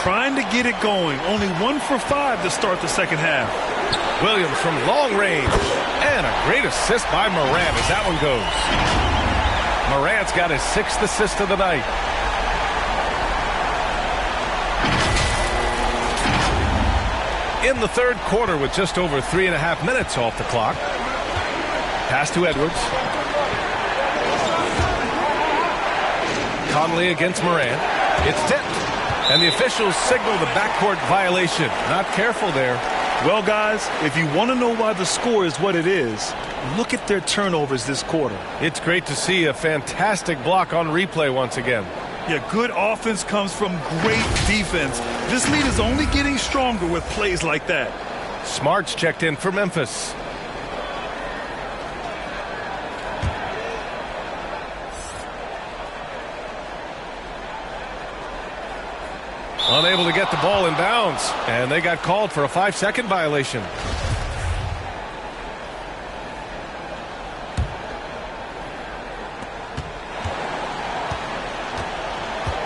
Trying to get it going. Only 1 for 5 to start the second half. Williams from long range. And a great assist by Morant as that one goes. Morant's got his 6th assist of the night. In the third quarter with just over 3.5 minutes off the clock. Pass to Edwards. Conley against Moran. It's tipped. And the officials signal the backcourt violation. Not careful there. Well, guys, if you want to know why the score is what it is, look at their turnovers this quarter. It's great to see a fantastic block on replay once again. Yeah, good offense comes from great defense. This lead is only getting stronger with plays like that. Smart's checked in for Memphis. Unable to get the ball in bounds, and they got called for a 5-second violation.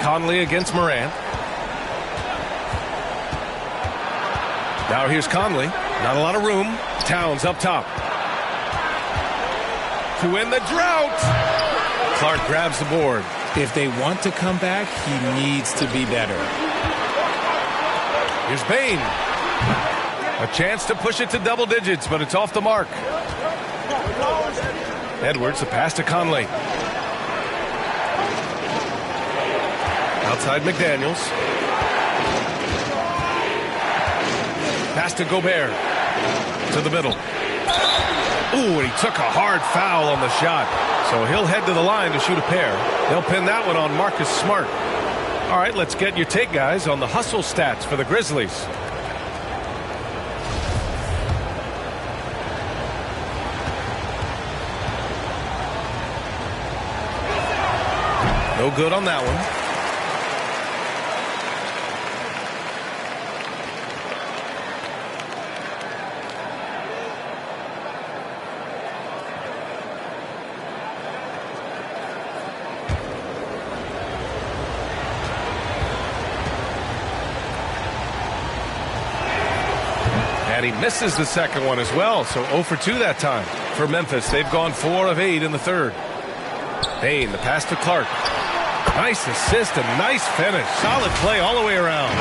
Conley against Moran. Now here's Conley. Not a lot of room. Towns up top. To win the drought. Clark grabs the board. If they want to come back, he needs to be better. Here's Bane. A chance to push it to double digits, but it's off the mark. Edwards, a pass to Conley. Outside McDaniels. Pass to Gobert. To the middle. Ooh, and he took a hard foul on the shot. So he'll head to the line to shoot a pair. They'll pin that one on Marcus Smart. All right, let's get your take, guys, on the hustle stats for the Grizzlies. No good on that one. And he misses the second one as well, so 0 for 2 that time. For Memphis, they've gone 4 of 8 in the third. Bane, the pass to Clark. Nice assist and nice finish. Solid play all the way around.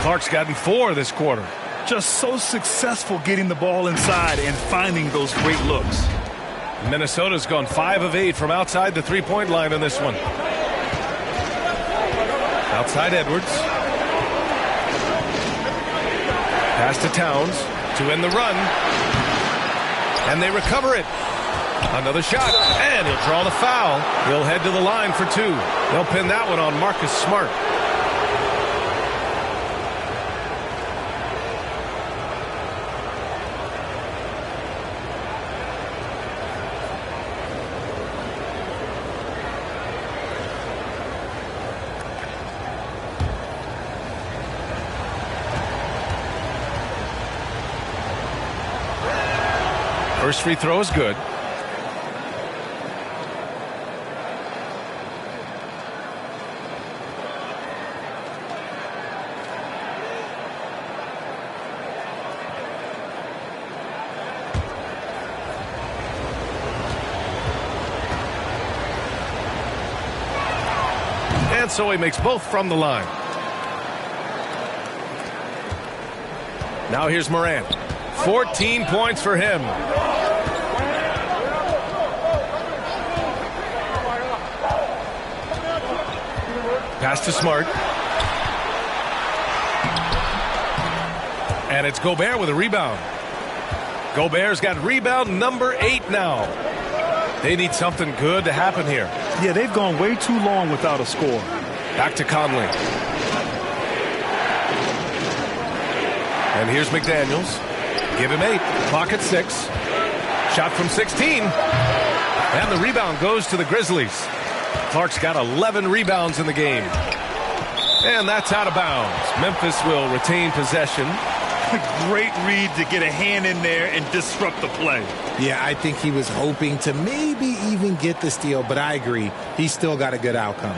Clark's gotten 4 this quarter. Just so successful getting the ball inside and finding those great looks. Minnesota's gone 5 of 8 from outside the three-point line in this one. Outside Edwards. Pass to Towns to end the run. And they recover it. Another shot. And he'll draw the foul. He'll head to the line for 2. They'll pin that one on Marcus Smart. First free throw is good. And so he makes both from the line. Now here's Moran. 14 points for him. Pass to Smart. And it's Gobert with a rebound. Gobert's got rebound number 8 now. They need something good to happen here. Yeah, they've gone way too long without a score. Back to Conley. And here's McDaniels. Give him 8. Clock at 6. Shot from 16. And the rebound goes to the Grizzlies. Clark's got 11 rebounds in the game. And that's out of bounds. Memphis will retain possession. Great read to get a hand in there and disrupt the play. Yeah, I think he was hoping to maybe even get the steal, but I agree. He's still got a good outcome.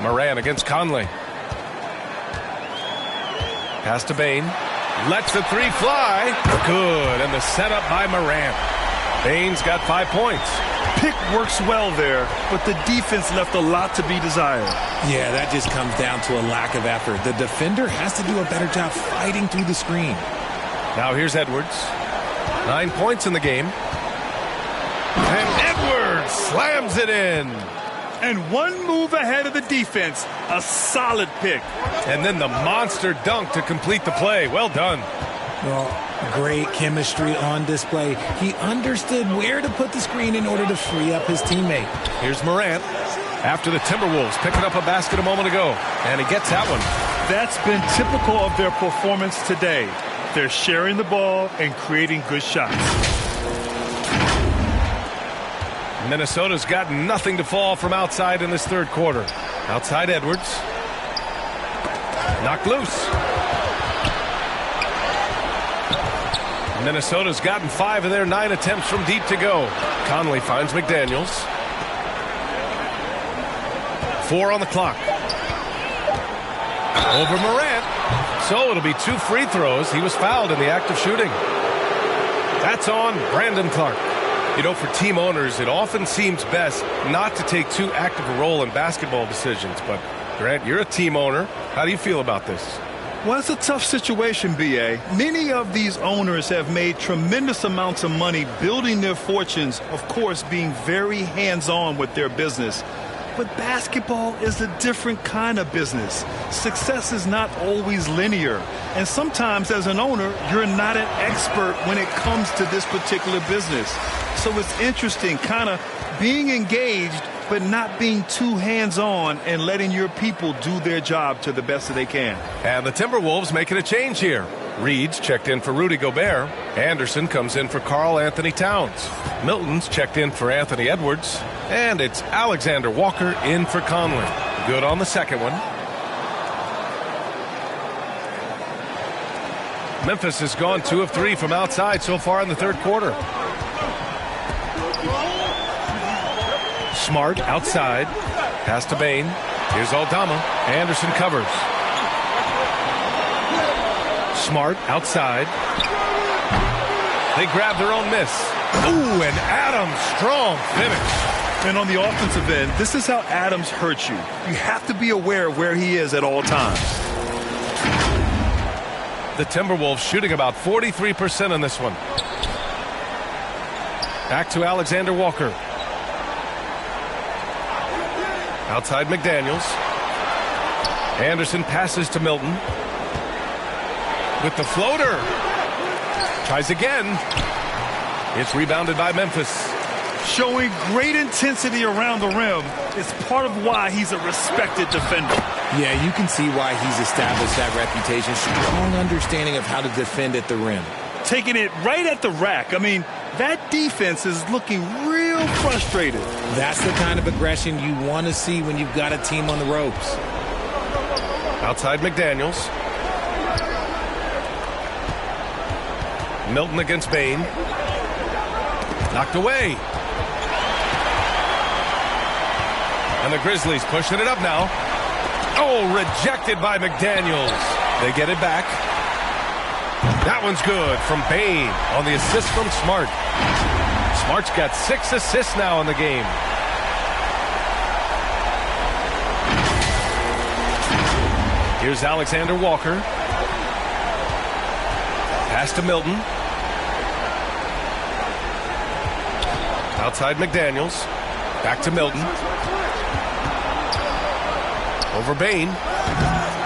Moran against Conley. Pass to Bane. Lets the 3 fly. Good. And the setup by Moran. Bane's got 5 points. Pick works well there, but the defense left a lot to be desired. Yeah, that just comes down to a lack of effort. The defender has to do a better job fighting through the screen. Now here's Edwards. 9 points in the game. And Edwards slams it in. And one move ahead of the defense. A solid pick. And then the monster dunk to complete the play. Well done. Well, great chemistry on display. He understood where to put the screen in order to free up his teammate. Here's Morant after the Timberwolves picking up a basket a moment ago. And he gets that one. That's been typical of their performance today. They're sharing the ball and creating good shots. Minnesota's got nothing to fall from outside in this third quarter. Outside Edwards. Knocked loose. Minnesota's gotten 5 of their 9 attempts from deep to go. Conley finds McDaniels. 4 on the clock. Over Morant. So it'll be 2 free throws. He was fouled in the act of shooting. That's on Brandon Clark. You know, for team owners, it often seems best not to take too active a role in basketball decisions. But, Grant, you're a team owner. How do you feel about this? Well, it's a tough situation, B.A. Many of these owners have made tremendous amounts of money building their fortunes, of course, being very hands-on with their business. But basketball is a different kind of business. Success is not always linear. And sometimes as an owner, you're not an expert when it comes to this particular business. So it's interesting kind of being engaged but not being too hands-on and letting your people do their job to the best that they can. And the Timberwolves making a change here. Reed's checked in for Rudy Gobert. Anderson comes in for Karl Anthony Towns. Milton's checked in for Anthony Edwards. And it's Alexander Walker in for Conley. Good on the second one. Memphis has gone 2 of 3 from outside so far in the third quarter. Smart outside. Pass to Bane. Here's Aldama. Anderson covers. Smart outside. They grab their own miss. Ooh, and Adams, strong finish. And on the offensive end, this is how Adams hurts you. You have to be aware of where he is at all times. The Timberwolves shooting about 43% on this one. Back to Alexander Walker. Outside McDaniels. Anderson passes to Milton. With the floater. Tries again. It's rebounded by Memphis. Showing great intensity around the rim is part of why he's a respected defender. Yeah, you can see why he's established that reputation. Strong understanding of how to defend at the rim. Taking it right at the rack. I mean, that defense is looking real frustrated. That's the kind of aggression you want to see when you've got a team on the ropes. Outside McDaniels. Milton against Bane. Knocked away. And the Grizzlies pushing it up now. Oh, rejected by McDaniels. They get it back. That one's good from Bane on the assist from Smart. Smart's got 6 assists now in the game. Here's Alexander Walker. Pass to Milton. Outside McDaniels. Back to Milton. Over Bain.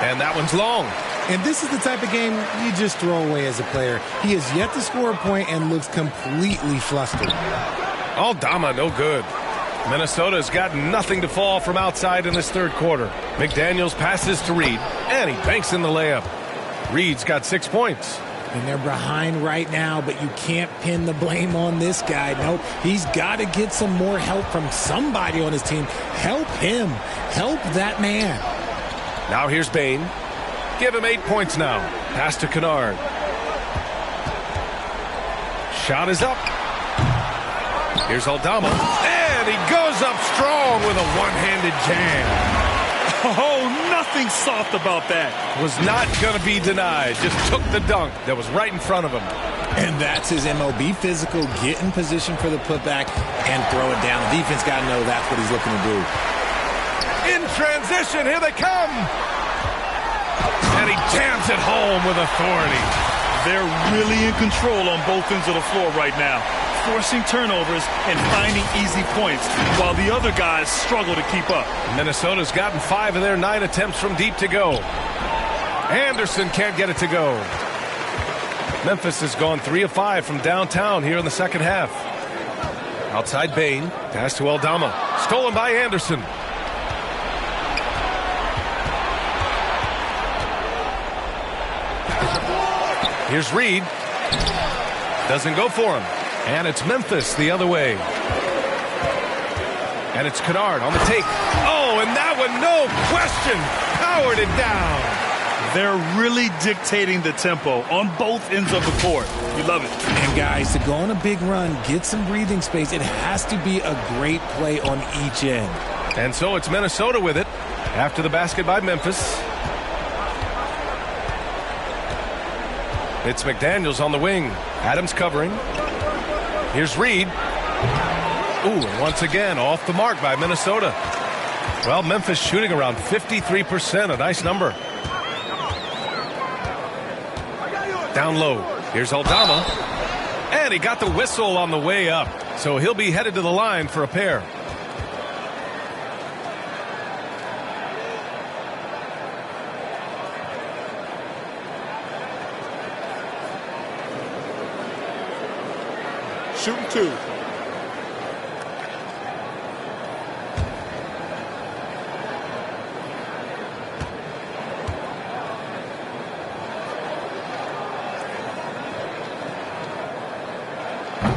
And that one's long. And this is the type of game you just throw away as a player. He has yet to score a point and looks completely flustered. Aldama, no good. Minnesota's got nothing to fall from outside in this third quarter. McDaniels passes to Reed, and he banks in the layup. Reed's got 6 points. And they're behind right now, but you can't pin the blame on this guy. Nope, he's got to get some more help from somebody on his team. Help him. Help that man. Now here's Bain. Give him 8 points now. Pass to Kennard. Shot is up. Here's Aldama. And he goes up strong with a one-handed jam. Oh, nothing soft about that. Was not going to be denied. Just took the dunk that was right in front of him. And that's his MLB physical. Get in position for the putback and throw it down. The defense got to know that's what he's looking to do. In transition, here they come. And he jams it home with authority. They're really in control on both ends of the floor right now, forcing turnovers and finding easy points while the other guys struggle to keep up. Minnesota's gotten 5 of their 9 attempts from deep to go. Anderson can't get it to go. Memphis has gone 3 of 5 from downtown here in the second half. Outside Bain, pass to Aldama. Stolen by Anderson. Here's Reed. Doesn't go for him. And it's Memphis the other way. And it's Kennard on the take. Oh, and that one, no question, powered it down. They're really dictating the tempo on both ends of the court. You love it. And guys, to go on a big run, get some breathing space, it has to be a great play on each end. And so it's Minnesota with it after the basket by Memphis. It's McDaniels on the wing. Adams covering. Here's Reed. Ooh, and once again, off the mark by Minnesota. Well, Memphis shooting around 53%, a nice number. Down low. Here's Aldama. And he got the whistle on the way up. So he'll be headed to the line for a pair. Shooting 2.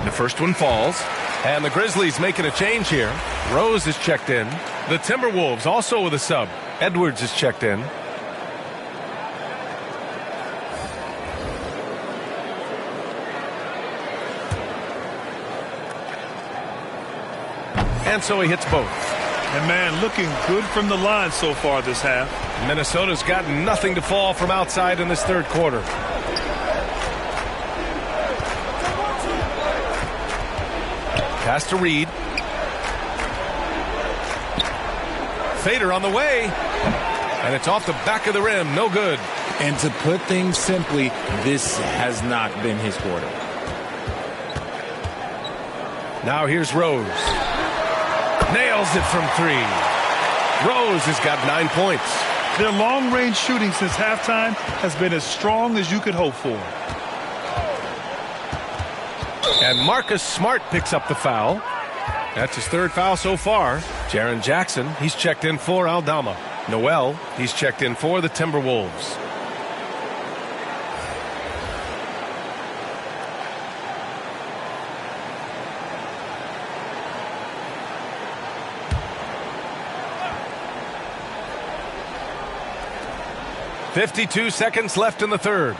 The first one falls. And the Grizzlies making a change here. Rose is checked in. The Timberwolves also with a sub. Edwards is checked in. And so he hits both. And man, looking good from the line so far this half. Minnesota's got nothing to fall from outside in this third quarter. Pass to Reed. Fader on the way. And it's off the back of the rim. No good. And to put things simply, this has not been his quarter. Now here's Rose. Nails it from 3. Rose has got 9 points. Their long-range shooting since halftime has been as strong as you could hope for. And Marcus Smart picks up the foul. That's his 3rd foul so far. Jaren Jackson, he's checked in for Aldama. Noel, he's checked in for the Timberwolves. .52 seconds left in the third.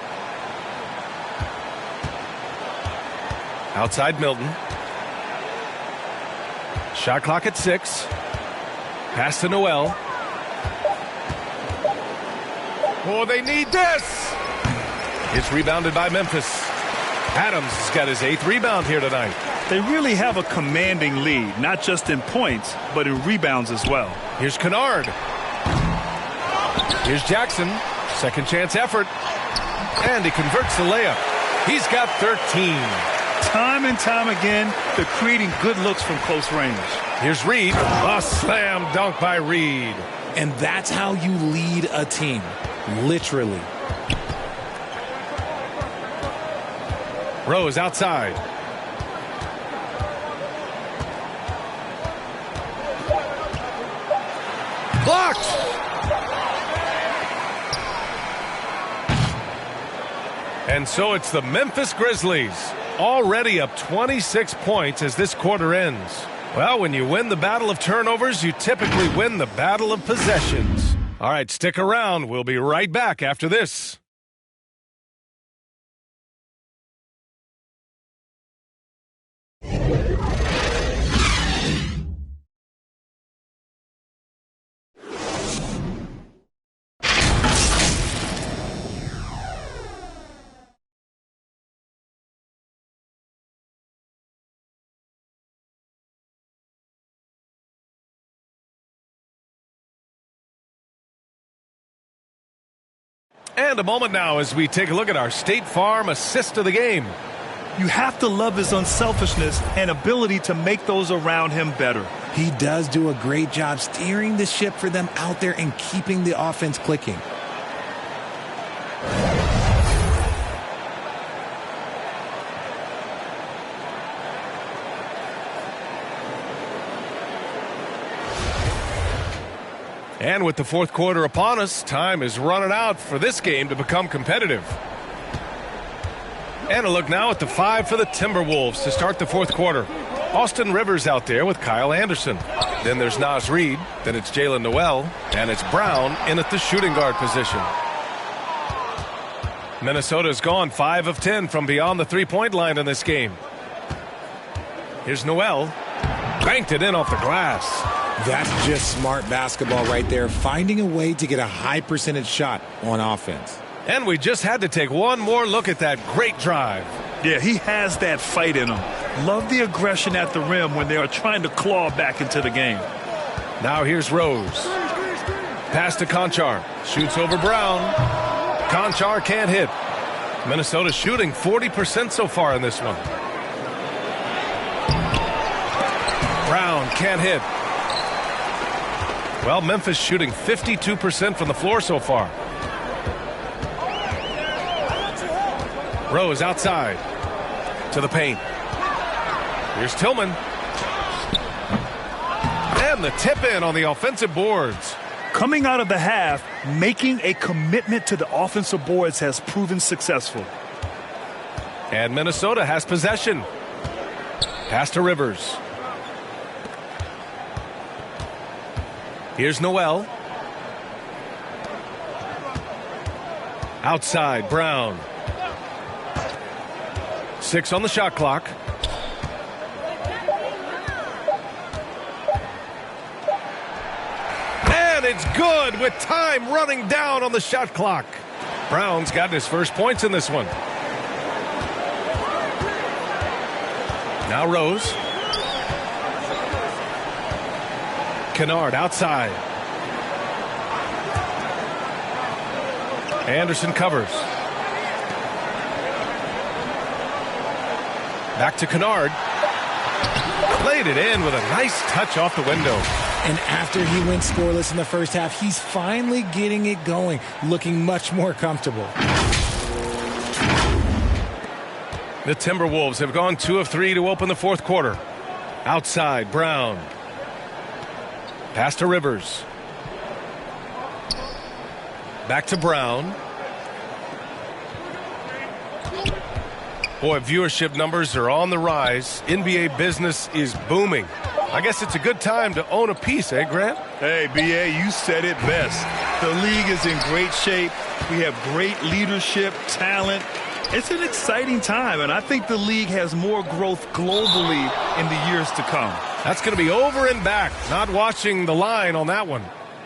Outside Milton. Shot clock at 6. Pass to Noel. Oh, they need this. It's rebounded by Memphis. Adams has got his 8th rebound here tonight. They really have a commanding lead, not just in points, but in rebounds as well. Here's Kennard. Here's Jackson. Second chance effort. And he converts the layup. He's got 13. Time and time again, they're creating good looks from close range. Here's Reed. A slam dunk by Reed. And that's how you lead a team. Literally. Rose outside. Blocked. And so it's the Memphis Grizzlies, already up 26 points as this quarter ends. Well, when you win the battle of turnovers, you typically win the battle of possessions. All right, stick around. We'll be right back after this. And a moment now as we take a look at our State Farm assist of the game. You have to love his unselfishness and ability to make those around him better. He does do a great job steering the ship for them out there and keeping the offense clicking. And with the fourth quarter upon us, time is running out for this game to become competitive. And a look now at the 5 for the Timberwolves to start the fourth quarter. Austin Rivers out there with Kyle Anderson. Then there's Naz Reid. Then it's Jalen Noel. And it's Brown in at the shooting guard position. Minnesota's gone 5 of 10 from beyond the three-point line in this game. Here's Noel. Banked it in off the glass. That's just smart basketball right there, finding a way to get a high percentage shot on offense. And we just had to take one more look at that great drive. Yeah, he has that fight in him. Love the aggression at the rim when they are trying to claw back into the game. Now here's Rose. Pass to Conchar. Shoots over Brown. Conchar can't hit. Minnesota shooting 40% so far in this one. Brown can't hit. Well, Memphis shooting 52% from the floor so far. Rose outside to the paint. Here's Tillman. And the tip in on the offensive boards. Coming out of the half, making a commitment to the offensive boards has proven successful. And Minnesota has possession. Pass to Rivers. Here's Noel. Outside, Brown. 6 on the shot clock. And it's good with time running down on the shot clock. Brown's gotten his first points in this one. Now Rose. Kennard outside. Anderson covers. Back to Kennard. Played it in with a nice touch off the window. And after he went scoreless in the first half, he's finally getting it going, looking much more comfortable. The Timberwolves have gone 2 of 3 to open the fourth quarter. Outside, Brown. Pass to Rivers. Back to Brown. Boy, viewership numbers are on the rise. NBA business is booming. I guess it's a good time to own a piece, eh, Grant? Hey, B.A., you said it best. The league is in great shape. We have great leadership, talent. It's an exciting time, and I think the league has more growth globally in the years to come. That's going to be over and back. Not watching the line on that one.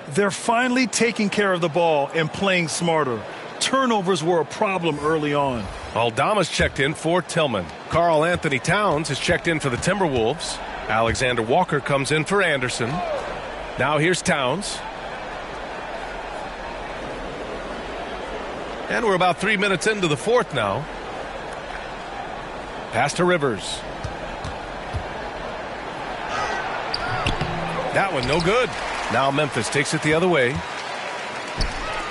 They're finally taking care of the ball and playing smarter. Turnovers were a problem early on. Aldama's checked in for Tillman. Karl Anthony Towns has checked in for the Timberwolves. Alexander Walker comes in for Anderson. Now here's Towns. And we're about 3 minutes into the fourth now. Pass to Rivers. That one no good. Now Memphis takes it the other way.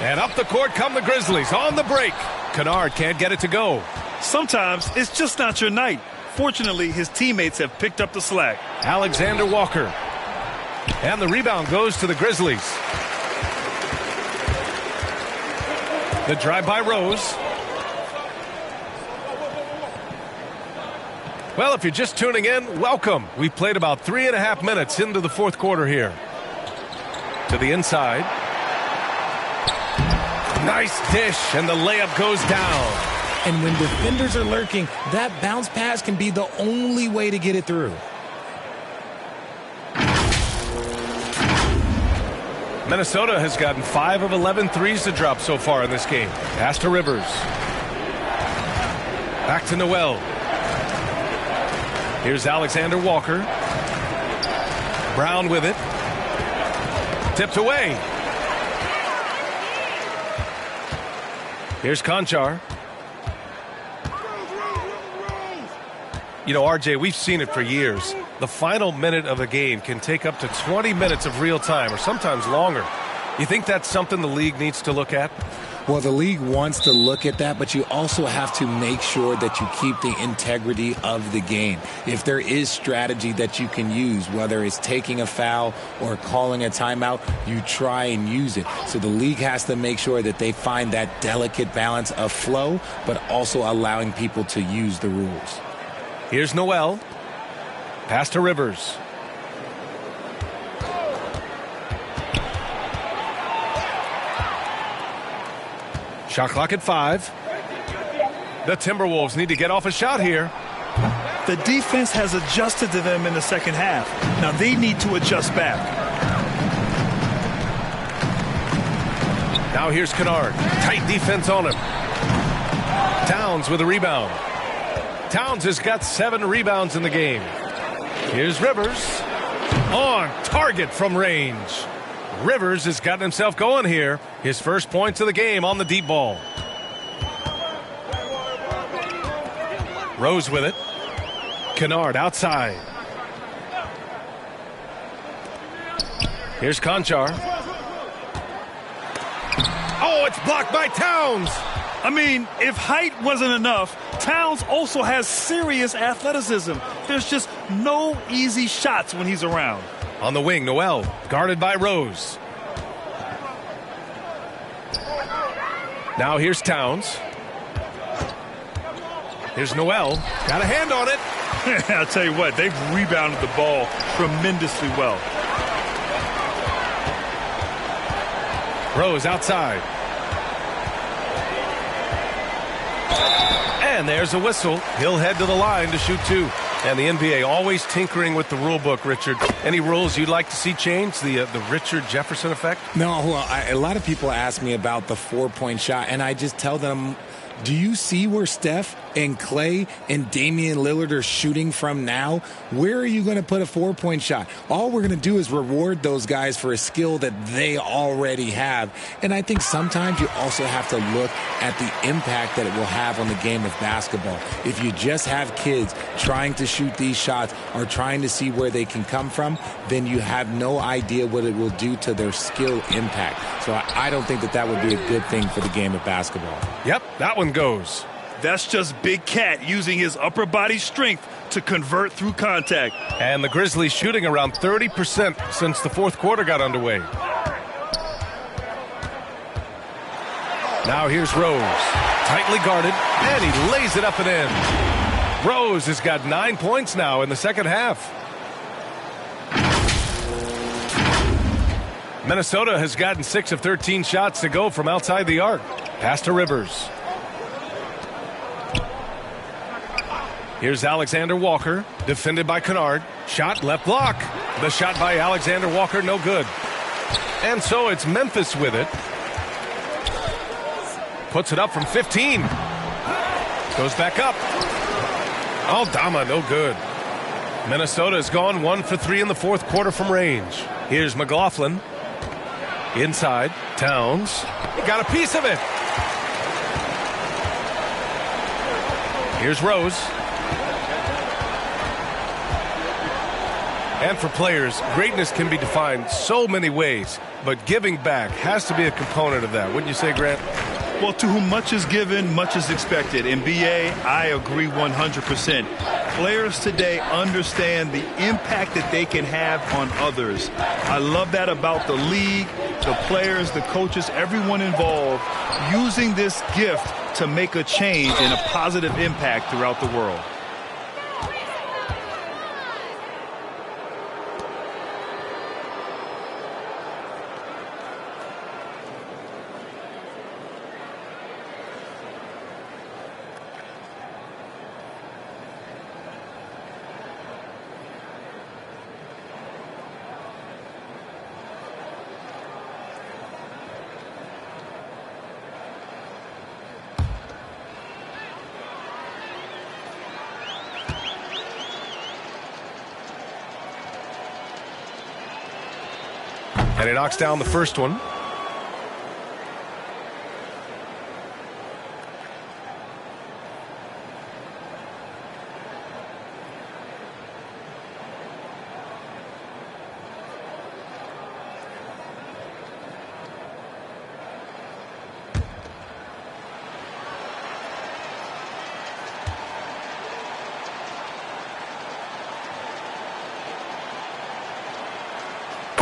And up the court come the Grizzlies on the break. Kennard can't get it to go. Sometimes it's just not your night. Fortunately, his teammates have picked up the slack. Alexander Walker. And the rebound goes to the Grizzlies. The drive by Rose. Well, if you're just tuning in, welcome. We've played about 3.5 minutes into the fourth quarter here. To the inside. Nice dish, and the layup goes down. And when defenders are lurking, that bounce pass can be the only way to get it through. Minnesota has gotten 5 of 11 threes to drop so far in this game. Pass to Rivers. Back to Noel. Here's Alexander Walker. Brown with it. Tipped away. Here's Conchar. You know, RJ, we've seen it for years. The final minute of a game can take up to 20 minutes of real time or sometimes longer. You think that's something the league needs to look at? Well, the league wants to look at that, but you also have to make sure that you keep the integrity of the game. If there is strategy that you can use, whether it's taking a foul or calling a timeout, you try and use it. So the league has to make sure that they find that delicate balance of flow, but also allowing people to use the rules. Here's Noel. Pass to Rivers. Shot clock at 5. The Timberwolves need to get off a shot here. The defense has adjusted to them in the second half. Now they need to adjust back. Now here's Kennard. Tight defense on him. Towns with a rebound. Towns has got 7 rebounds in the game. Here's Rivers. On target from range. Rivers has gotten himself going here. His first points of the game on the deep ball. Rose with it. Kennard outside. Here's Conchar. Oh, it's blocked by Towns. I mean, if height wasn't enough, Towns also has serious athleticism. There's just no easy shots when he's around. On the wing, Noel, guarded by Rose. Now here's Towns. Here's Noel. Got a hand on it. I'll tell you what, they've rebounded the ball tremendously well. Rose outside. And there's a whistle. He'll head to the line to shoot 2. And the NBA always tinkering with the rule book, Richard. Any rules you'd like to see change? The Richard Jefferson effect? No, well, a lot of people ask me about the 4-point shot, and I just tell them, do you see where Steph and Clay and Damian Lillard are shooting from now? Where are you going to put a 4-point shot? All we're going to do is reward those guys for a skill that they already have. And I think sometimes you also have to look at the impact that it will have on the game of basketball. If you just have kids trying to shoot these shots or trying to see where they can come from, then you have no idea what it will do to their skill impact. So I don't think that would be a good thing for the game of basketball. Yep, that one goes. That's just Big Cat using his upper body strength to convert through contact. And the Grizzlies shooting around 30% since the fourth quarter got underway. Now here's Rose. Tightly guarded, and he lays it up and in. Rose has got 9 points now in the second half. Minnesota has gotten 6 of 13 shots to go from outside the arc. Pass to Rivers. Here's Alexander Walker, defended by Kennard. Shot left block. The shot by Alexander Walker, no good. And so it's Memphis with it. Puts it up from 15. Goes back up. Aldama, no good. Minnesota has gone 1 for 3 in the fourth quarter from range. Here's McLaughlin. Inside, Towns. He got a piece of it. Here's Rose. And for players, greatness can be defined so many ways, but giving back has to be a component of that. Wouldn't you say, Grant? Well, to whom much is given, much is expected. In BA, I agree 100%. Players today understand the impact that they can have on others. I love that about the league, the players, the coaches, everyone involved, using this gift to make a change and a positive impact throughout the world. And he knocks down the first one.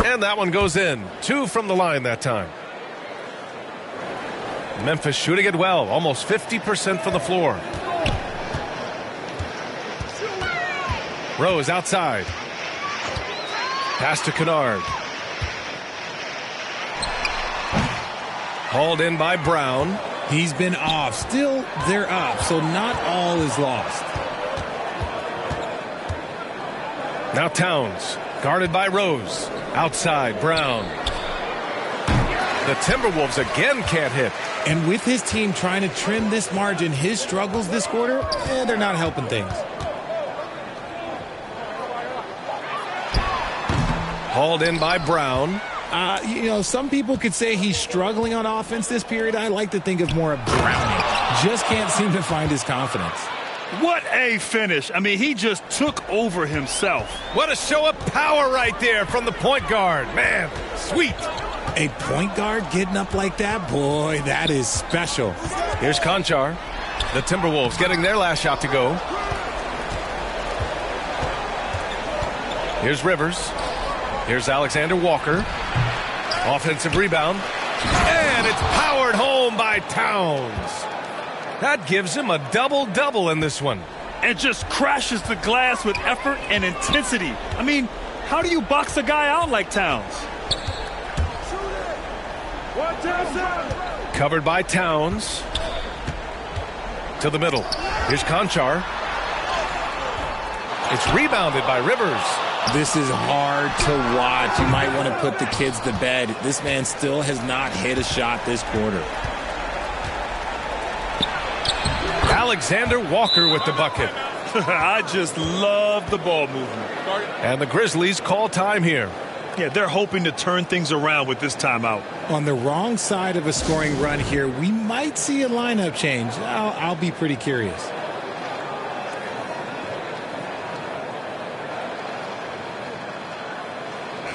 And that one goes in. 2 from the line that time. Memphis shooting it well. Almost 50% from the floor. Rose outside. Pass to Kennard. Hauled in by Brown. He's been off. Still, they're up, so not all is lost. Now Towns. Guarded by Rose. Outside, Brown. The Timberwolves again can't hit. And with his team trying to trim this margin, his struggles this quarter, they're not helping things. Hauled in by Brown. You know, some people could say he's struggling on offense this period. I like to think of more of Browning. Just can't seem to find his confidence. What a finish. I mean, he just took over himself. What a show of power right there from the point guard. Man, sweet. A point guard getting up like that? Boy, that is special. Here's Conchar. The Timberwolves getting their last shot to go. Here's Rivers. Here's Alexander Walker. Offensive rebound. And it's powered home by Towns. That gives him a double-double in this one. And just crashes the glass with effort and intensity. I mean, how do you box a guy out like Towns? Covered by Towns. To the middle. Here's Conchar. It's rebounded by Rivers. This is hard to watch. You might want to put the kids to bed. This man still has not hit a shot this quarter. Alexander Walker with the bucket. I just love the ball movement. And the Grizzlies call time here. Yeah, they're hoping to turn things around with this timeout. On the wrong side of a scoring run here, we might see a lineup change. I'll be pretty curious.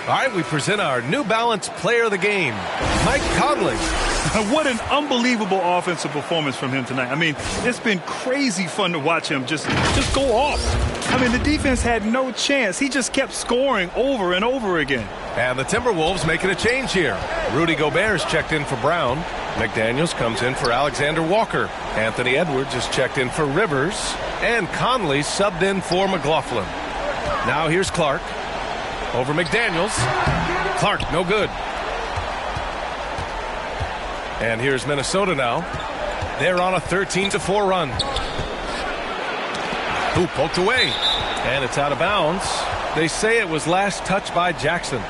All right, we present our New Balance Player of the Game, Mike Conley. What an unbelievable offensive performance from him tonight. I mean, it's been crazy fun to watch him just go off. I mean, the defense had no chance. He just kept scoring over and over again. And the Timberwolves making a change here. Rudy Gobert is checked in for Brown. McDaniels comes in for Alexander Walker. Anthony Edwards is checked in for Rivers. And Conley subbed in for McLaughlin. Now here's Clark. Over McDaniels. Clark, no good. And here's Minnesota now. They're on a 13-4 run. Ooh, poked away. And it's out of bounds. They say it was last touched by Jackson.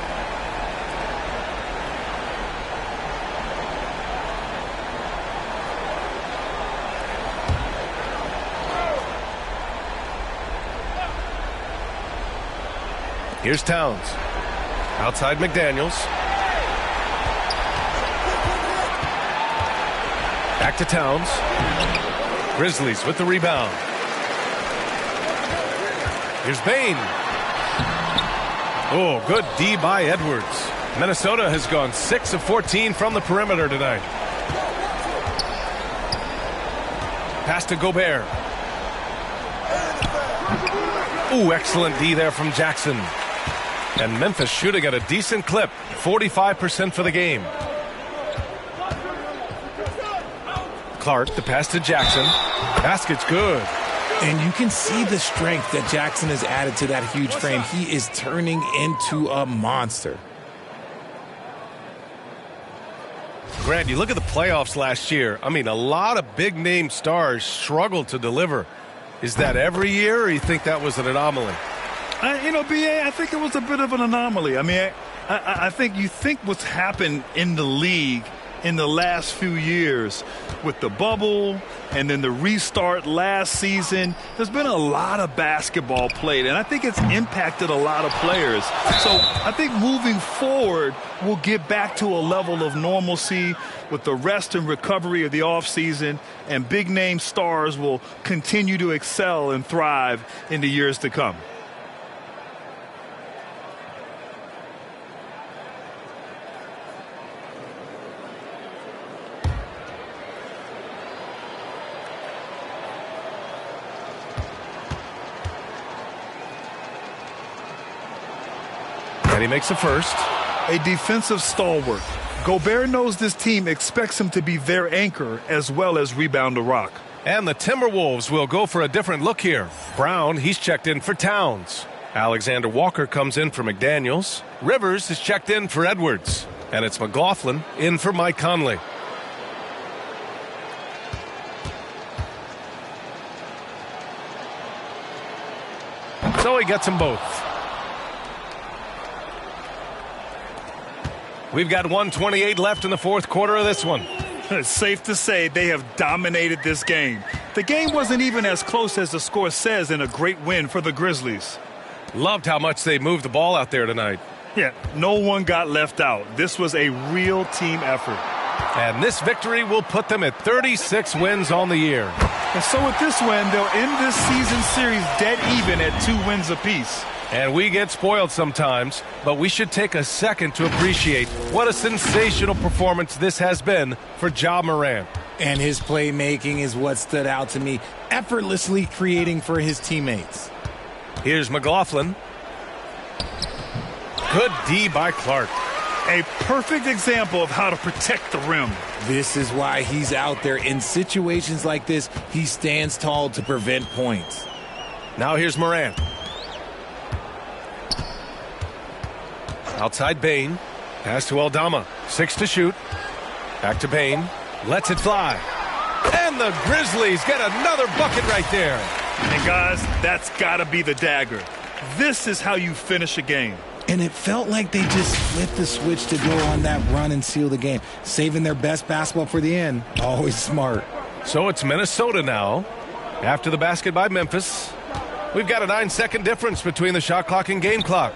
Here's Towns. Outside McDaniels. Back to Towns. Grizzlies with the rebound. Here's Bane. Oh, good D by Edwards. Minnesota has gone 6 of 14 from the perimeter tonight. Pass to Gobert. Ooh, excellent D there from Jackson. And Memphis shooting at a decent clip, 45% for the game. Clark, the pass to Jackson. Basket's good. And you can see the strength that Jackson has added to that huge frame. He is turning into a monster. Grant, you look at the playoffs last year. I mean, a lot of big-name stars struggled to deliver. Is that every year, or you think that was an anomaly? B.A., I think it was a bit of an anomaly. I mean, I think you think what's happened in the league in the last few years with the bubble and then the restart last season, there's been a lot of basketball played, and I think it's impacted a lot of players. So I think moving forward, we'll get back to a level of normalcy with the rest and recovery of the offseason, and big-name stars will continue to excel and thrive in the years to come. And he makes the first. A defensive stalwart. Gobert knows this team expects him to be their anchor as well as rebound the rock. And the Timberwolves will go for a different look here. Brown, he's checked in for Towns. Alexander Walker comes in for McDaniels. Rivers is checked in for Edwards. And it's McLaughlin in for Mike Conley. So he gets them both. We've got 1:28 left in the fourth quarter of this one. It's safe to say they have dominated this game. The game wasn't even as close as the score says in a great win for the Grizzlies. Loved how much they moved the ball out there tonight. Yeah, no one got left out. This was a real team effort. And this victory will put them at 36 wins on the year. And so with this win, they'll end this season series dead even at 2 wins apiece. And we get spoiled sometimes, but we should take a second to appreciate what a sensational performance this has been for Ja Morant. And his playmaking is what stood out to me, effortlessly creating for his teammates. Here's McLaughlin. Good D by Clark. A perfect example of how to protect the rim. This is why he's out there. In situations like this, he stands tall to prevent points. Now here's Morant. Outside Bane. Pass to Aldama. 6 to shoot. Back to Bane. Lets it fly. And the Grizzlies get another bucket right there. And guys, that's got to be the dagger. This is how you finish a game. And it felt like they just flipped the switch to go on that run and seal the game, saving their best basketball for the end. Always smart. So it's Minnesota now. After the basket by Memphis, we've got a 9-second difference between the shot clock and game clock.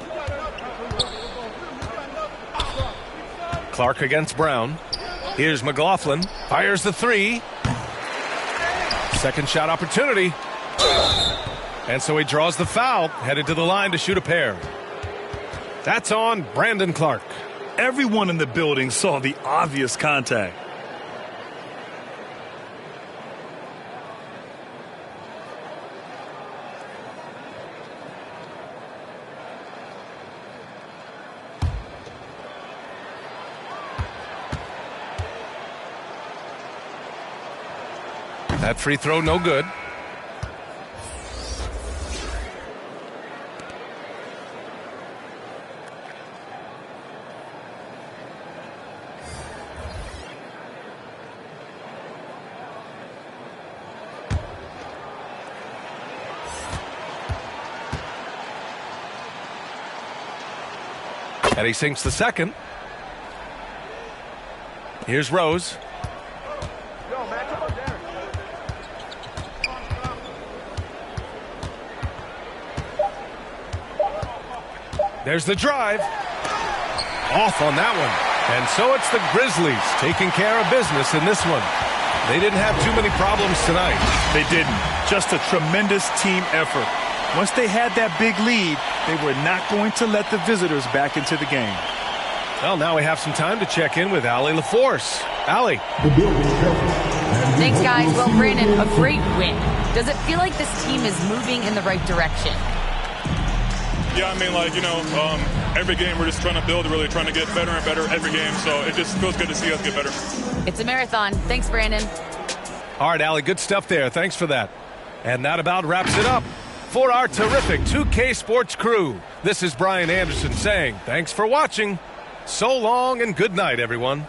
Clark against Brown. Here's McLaughlin. Fires the 3. Second shot opportunity. And so he draws the foul, headed to the line to shoot a pair. That's on Brandon Clark. Everyone in the building saw the obvious contact. That free throw no good. And he sinks the second. Here's Rose. There's the drive. Off on that one. And so it's the Grizzlies taking care of business in this one. They didn't have too many problems tonight. They didn't. Just a tremendous team effort. Once they had that big lead, they were not going to let the visitors back into the game. Well, now we have some time to check in with Allie LaForce. Allie. Thanks, guys. Well, Brandon, a great win. Does it feel like this team is moving in the right direction? Yeah, I mean, like, every game we're just trying to build, really trying to get better and better every game. So it just feels good to see us get better. It's a marathon. Thanks, Brandon. All right, Allie, good stuff there. Thanks for that. And that about wraps it up for our terrific 2K Sports crew. This is Brian Anderson saying thanks for watching. So long and good night, everyone.